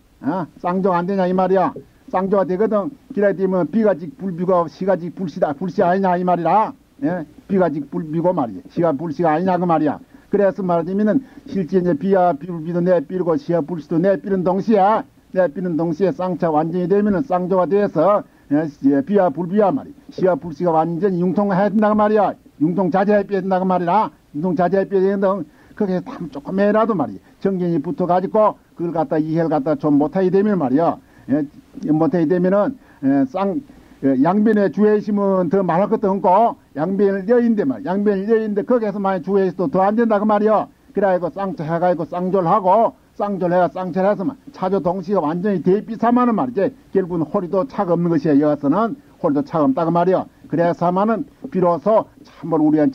쌍조가 안 되냐 이 말이야. 쌍조가 되거든. 기라야 되면 비가 직 불비고 시가 직 불시다. 불시 아니냐 이 말이라. 예? 비가 직 불비고 말이지. 시가 불시가 아니냐 그 말이야. 그래서 말하자면은 실제 이제 비와 불비도 내삐르고 시와 불시도 내삐는 동시에 쌍차 완전히 되면은 쌍조가 돼서 비와 불비와 말이 시와 불시가 완전히 융통해야 된다고 말이야. 융통자제해야 된다고 말이라. 융통자제해야 된다고 그게 조금이라도 말이야. 정견이 붙어가지고 그걸 갖다 이해를 갖다 좀 못하게 되면 말이야. 못하게 되면은 양변에 주의심은 더 말할 것도 없고 양변을 여인데 말이야. 양변을 여인데 거기에서 많이 주의해서 더 안 된다고 말이야. 그래가지고 쌍차 해가지고 쌍조를 하고 쌍절해서만 차조 동시가 완전히 대비사마는 말이지. 결국은 허리도 차가 없는 것이야. 여기서는 허리도 차가 없다고 말이야. 그래서만은 비로소 참으로 우리한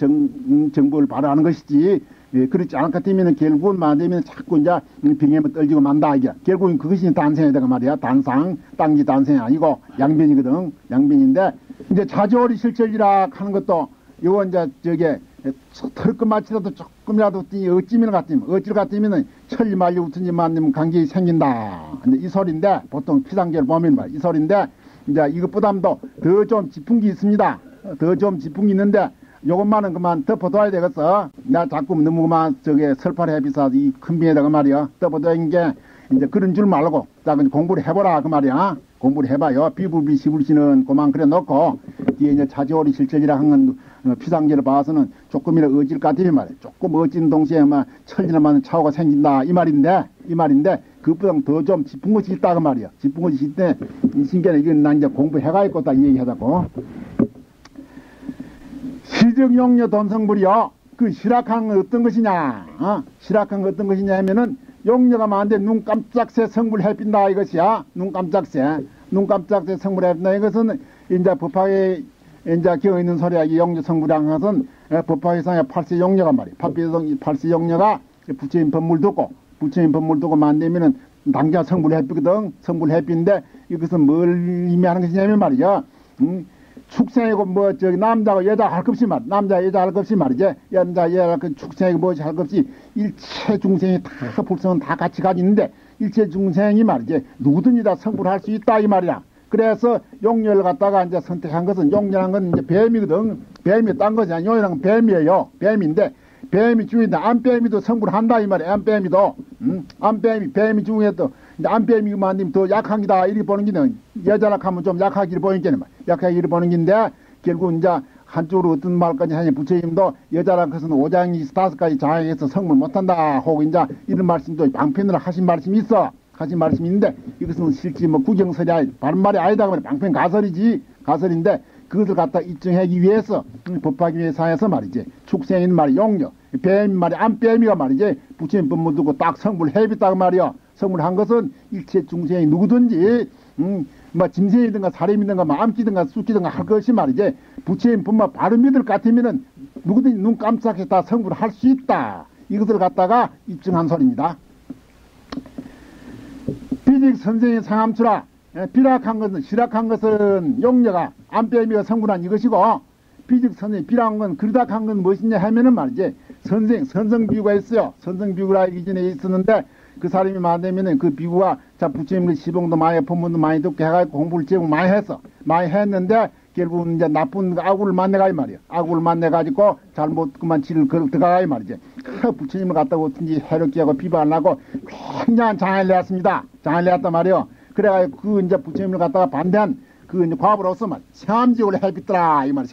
정보를 발휘하는 것이지. 예, 그렇지 않을 것 같으면 결국은 만되면 자꾸 이제 빙에만 떨지고 만다 이게. 결국은 그것이 단생이다 말이야. 단상, 땅지 단생이 아니고 양변이거든. 양변인데 이제 자조리 실절이라 하는 것도 요거 이제 저게 털끝 마치라도 조금이라도 어찌면 같으면 천리 말리 웃은지 만나면 관계가 생긴다. 이제 이 소리인데 보통 피상계를 보면 이 소리인데 이제 이것보다도 더 좀 짚은 게 있습니다. 더 좀 짚은 게 있는데 요것만은 그만 덮어둬야 되겠어. 나 자꾸 너무 그만 저게 설파를 해비사 이 큰 비에다가 말이야. 덮어둬야 게 이제 그런 줄 말고 자 공부를 해보라 그 말이야. 공부를 해봐요. 비불비 시불시는 그만 그래 놓고 뒤에 이제 자조리 실절이라 하는 피상계를 봐서는 조금이라도 어질 것 같으면 말이야. 조금 어진 동시에 막 천리나만 차오가 생긴다 이 말인데 그것보다 더 좀 짚은 것이 있다 그 말이야. 짚은 것이 있대. 신기하네. 이건 난 이제 공부해가지고 다 이 얘기하자고. 시정용녀 돈성불이요. 그 실학한 건 어떤 것이냐? 실학한 건 어떤 것이냐 하면은 용녀가 많은데 눈 깜짝새 성불 해빈다 이것이야. 눈 깜짝새 성불 해빈다 이것은 이제 법화에 이제 기어 있는 소리야. 이 용녀 성불이라는 것은 법화회상의 8세 용녀가 말이야. 8세 용녀가 부처님 법물 두고 만들면은 당장 성불 해비거든. 성불 해비인데 이것은 뭘 의미하는 것이냐면 말이야. 축생이고 뭐 저기 남자고 여자 할 것 없이 남자 여자 할 것 없이 말이지. 남자 여자 그 축생이고 뭐지 할 것 없이 일체 중생이 다 불성은 다 같이 가지는데 일체 중생이 말이지 누구든지 다 성불할 수 있다 이 말이야. 그래서 용녀를 갖다가 이제 선택한 것은 용녀란 건 이제 뱀이거든. 뱀이 딴 것이 아니야. 용녀란 건 뱀이에요. 뱀인데 뱀이 중인데 안뱀이도 성불한다 이 말이야. 안뱀이도 뱀이 중에도 안뱀이 만들면 더 약한 기다 이렇게 보는 기는 여자라 하면 좀 약하기를 보이는 게는 약하기를 보는 긴데 결국 이제 한쪽으로 어떤 말까지 하냐 부처님도 여자란 것은 5장이 5가지 장애에서 성불 못한다 하고 이제 이런 말씀도 방편으로 하신 말씀이 있어. 하신 말씀이 있는데 이것은 실제 뭐 구경설이 바른 말이 아니다 그러면 방편 가설인데 그것을 갖다 입증하기 위해서 법하기 위해서 하여서 말이지 축생인 말이 용녀 뱀 말이 안뱀이가 말이지 부처님 법문 두고 딱 성불 해비다고 말이야. 성불한 것은 일체 중생이 누구든지 뭐 짐승이든가 사람이든가 뭐 암기든가 쑥기든가 할 것이 말이지 부처님 법만 바로 믿을 것 같으면은 누구든지 눈 깜짝해 다 성불할 수 있다. 이것을 갖다가 입증한 소리입니다. 비직 선생의 상암추라 실학한 것은 용녀가 안뱀이가 성불한 이것이고 비직 선생이 비락한 건 그르닥한 건 무엇이냐 하면은 말이지 선성비구가 있어요. 선성비구라 이전에 있었는데 그 사람이 만들면은 그 비구가 자 부처님 그 시봉도 많이 법문도 많이 듣게 해가지고 공부를 제법 많이 했는데 결국은 이제 나쁜 악우를 만나가 이 말이야. 악우를 만나가지고 잘못 그만 지를 들어가 이 말이지. 부처님을 갖다가 어떤지 해롭게 하고 비방하려고 굉장한 장애를 내었습니다. 장애를 내었단 말이요. 그래가지고 그 이제 부처님을 갖다가 반대한 그 이제 과부로서만 생암지옥을 해비더라 이 말이야.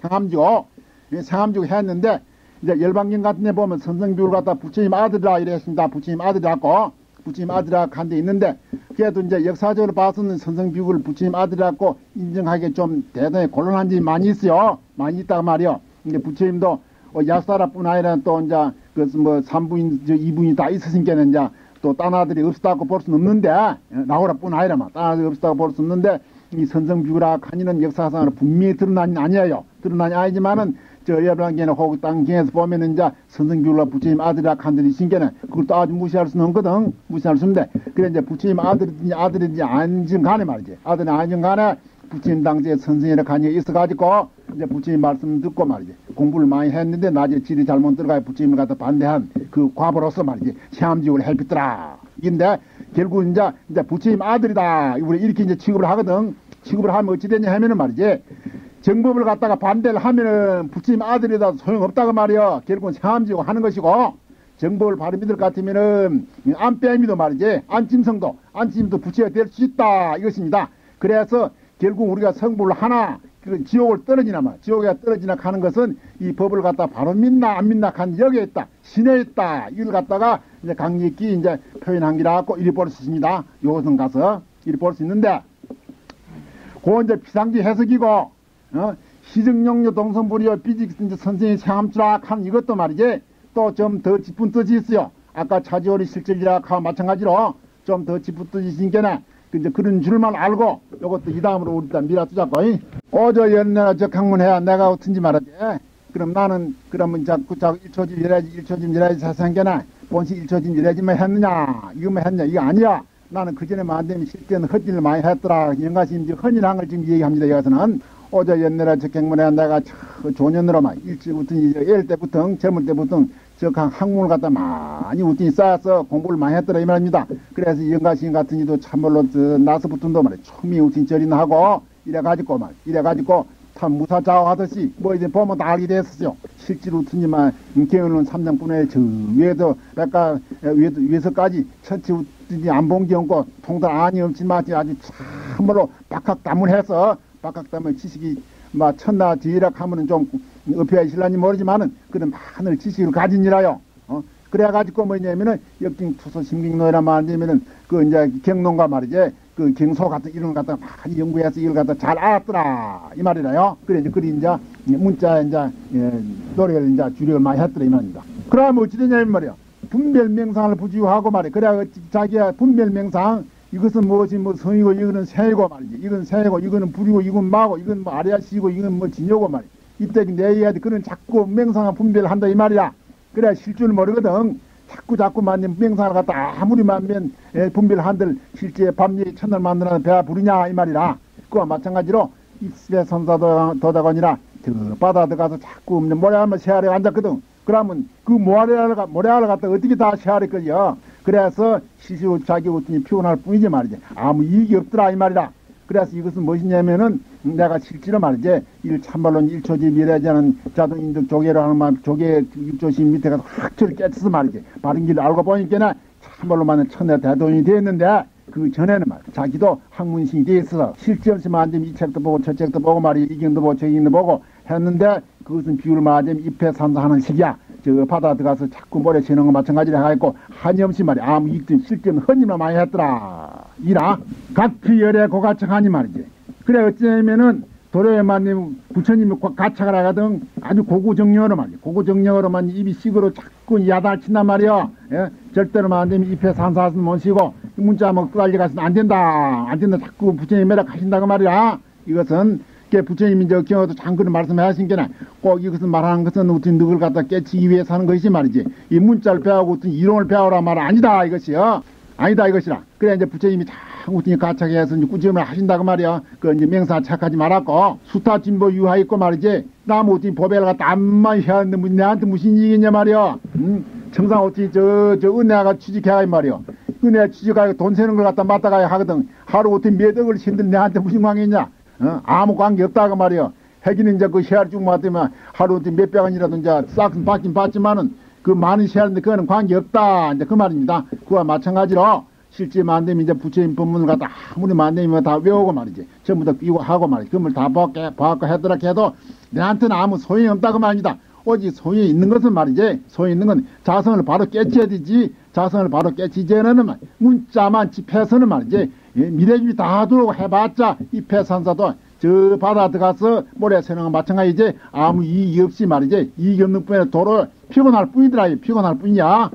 생암지옥 했는데 이제 열방경 같은 데 보면 선성비구를 갖다가 부처님 아들이라 이랬습니다. 부처님 아들이라고 부처님 아들이라고 한 데 있는데 그래도 이제 역사적으로 봐서는 선성비구를 부처님 아들이라고 인정하기 좀 대단히 곤란한 점이 많이 있어요. 많이 있다고 말이요. 이제 부처님도 야수다라뿐 아니라 또 이제 그 뭐 3부인 2부인이 다 있으니까는 이제 또 딴 아들이 없었다고 볼 수는 없는데 나오라뿐 아니라 막 딴 아들이 없었다고 볼 수 없는데 이 선성비구라 하니는 역사상으로 분명히 드러난 아니에요. 드러난 아니지만은 저 여러분께는 혹 땅경에서 보면은 이제 선성비구라 부처님 아들이라 한들이 신께는 그걸 또 아주 무시할 수는 없거든. 무시할 수 없는데 그래 이제 부처님 아들인지 아닌지 간에 말이지. 아들이 아닌지 간에 부처님 당시에 선생이라 간이 있어가지고 이제 부처님 말씀 듣고 말이지. 공부를 많이 했는데 낮에 질이 잘못 들어가 부처님을 갖다 반대한 그 과보로서 말이지. 시암지옥을 헬pis더라. 근데 결국 이제 부처님 아들이다. 우리 이렇게 이제 취급을 하거든. 취급을 하면 어찌 되냐 하면은 말이지. 정법을 갖다가 반대를 하면은 부처님 아들이다 소용없다고 말이요. 결국은 생암지옥 하는 것이고 정법을 바로 믿을 것 같으면은 안빼미도 말이지. 안찜도 부처가 될 수 있다. 이것입니다. 그래서 결국 우리가 성불을 하나 지옥을 지옥에 떨어지나 하는 것은 이 법을 갖다 바로 믿나 안 믿나 한 여기에 있다. 신에 있다. 이걸 갖다가 이제 강력히 이제 표현한 기라고 이리 볼 수 있습니다. 요것은 가서 이리 볼 수 있는데 그 이제 비상지 해석이고 시정용녀 동성불이여 비직 선생의 생암주라 하는 이것도 말이지 또 좀 더 짚은 뜻이 있어요. 아까 차지오리 실질이라고 마찬가지로 좀 더 짚붙듯이니까 이제 그런 줄만 알고 요것도 이 다음으로 우리 일단 밀어두자고. 어저 연내나 저 강문해야 내가 어떤지 말하지. 그럼 나는 그러면 자꾸 1초집 이래야지 사상계나 본시 1초집 이래야지만 했느냐 이거만 했냐 이거 아니야. 나는 그전에 만되면 실제는 헛일을 많이 했더라. 이런 것이 이제 헌일한 걸 지금 얘기합니다. 여기서는 어저 연내나 저 강문해야 내가 조년으로만 일찍부터 이제 애일 때부터 젊을 때부터 저 학문을 갖다 많이 우뚱이 쌓아서 공부를 많이 했더라 이 말입니다. 그래서 영가시인 같은 이도 참말로 나서부터도 말이야 초미 우뚱이 절이나 하고 이래가지고 참 무사자하듯이 뭐 이제 보면 다 알게 됐었어요. 실제로 우뚱이만 개헌은 3년분에 저 위에도 백가 위에서까지 천체 우뚱이 안 본 게 없고 통달 아니 없지만 아주 참말로 박학다문해서 박학다문 지식이 막 천나 뒤락 하면은 좀 업혀야 실란지 모르지만은 그런 많은 지식을 가진이라요. 그래가지고 뭐냐면은 역경 투소 심경노이란 말이면은 그 이제 경농가 말이지 그 경소 같은 이런 걸 갖다 많이 연구해서 이걸 갖다 잘 알았더라 이 말이라요. 그래 이제 그리 이제 문자 이제 노래를 이제 주력을 많이 했더라 이 말입니다. 그러면 어찌 되냐 이 말이야. 분별 명상을 부지하고 말이야. 그래 자기야 분별 명상 이것은 무엇이 뭐 성이고 이거는 새이고 말이지. 이건 새이고 이거는 불이고 이건 마고 이건 뭐 아리아시고 이건 뭐 진요고 말이야. 이때 내야지 그런 자꾸 명상을 분별한다 이 말이야. 그래야 실줄을 모르거든. 자꾸 만든 명상을 갖다 아무리 만면 분별한들 실제 밤夜천날 만드는 배가 부르냐 이 말이라. 그와 마찬가지로 입술에 선사도다거니라 저 바다 들어가서 자꾸 모래알만 새아래 앉았거든. 그러면 그 모래알을 갖다 어떻게 다 새아래 거죠. 그래서 시시로 자기 옷이 피곤할 뿐이지 말이지. 아무 이익이 없더라 이 말이라. 그래서 이것은 무엇이냐면은 내가 실제로 말이지 참말로 1초집 이래자는 자동인득 조계로 하는 말 조계 6조심 밑에 가서 확철 깨쳐서 말이지 바른 길을 알고 보니까 참말로 만은 천내 대도인이 되었는데 그 전에는 말 자기도 학문신이 돼 있어서 실제 없이만 안 되면 이 책도 보고 저 책도 보고 말이지 이 경도 보고 저 경도 보고 했는데 그것은 비유를 말하자면 입에 산사하는 식이야. 저 바다 들어가서 자꾸 모래 치는 거 마찬가지로 해가지고 한이 없이 말이야 아무 이익도 실제는 헌님을 많이 했더라 이라 각피 열에 고가척하니 말이지. 그래 어찌냐면은 도로에 만님 부처님이 가착을 하거든 아주 고구정령으로 말이야. 고구정령으로만 입이 식으로 자꾸 야단을 친단 말이야. 예? 절대로 만되면 입에 산사하면 못 쉬고 문자 먹고 달려가서는 안 된다 자꾸 부처님이 매력하신다고 말이야. 이것은 부처님이 저 경어도 장그를 말씀하신게나 꼭 이것은 말하는 것은 어떤 누굴 갖다 깨치기 위해서 하는 것이지 말이지. 이 문자를 배우고 어떤 이론을 배우라 말 아니다 이것이요. 아니다 이것이라. 그래 이제 부처님이 참 어떤 가착해 해서 이제 꾸준히 하신다고 말이야. 그 이제 명사 착하지 말았고 수타 진보 유하 있고 말이지. 나무 어떤 보배를 갖다 암만 해야 하는데 내한테 무슨 이익이냐 말이야. 청상 어떻게 저 은혜가 취직해야 말이야. 은혜 취직하고 돈 세는 걸 갖다 맞다가야 하거든. 하루 어떻게 몇 억을 신들 내한테 무슨 관계냐. 아무 관계 없다고 말이요. 해기는 이제 그 시야를 쭉 맞으면 하루 몇백 원이라도 이제 싹은 받긴 받지만은 그 많은 시야인데 그거는 관계 없다. 이제 그 말입니다. 그와 마찬가지로 실제 만되면 이제 부처님 법문을 갖다 아무리 만되면 다 외우고 말이지. 전부 다 이거 하고 말이지. 그걸 다 봐갖고 하더라 해도 내한테는 아무 소용이 없다고 말입니다. 오직 소용이 있는 것은 말이지. 소용이 있는 건 자성을 바로 깨쳐야 되지. 자성을 바로 깨치지는 문자만 집해서는 말이지. 미래집이 다 들어오고 해봤자 이 폐산사도 저 바다 들어가서 모래 새는 거 마찬가지지. 아무 이익이 없이 말이지. 이익이 없는 뿐에 도로 피곤할 뿐이더라. 피곤할 뿐이야.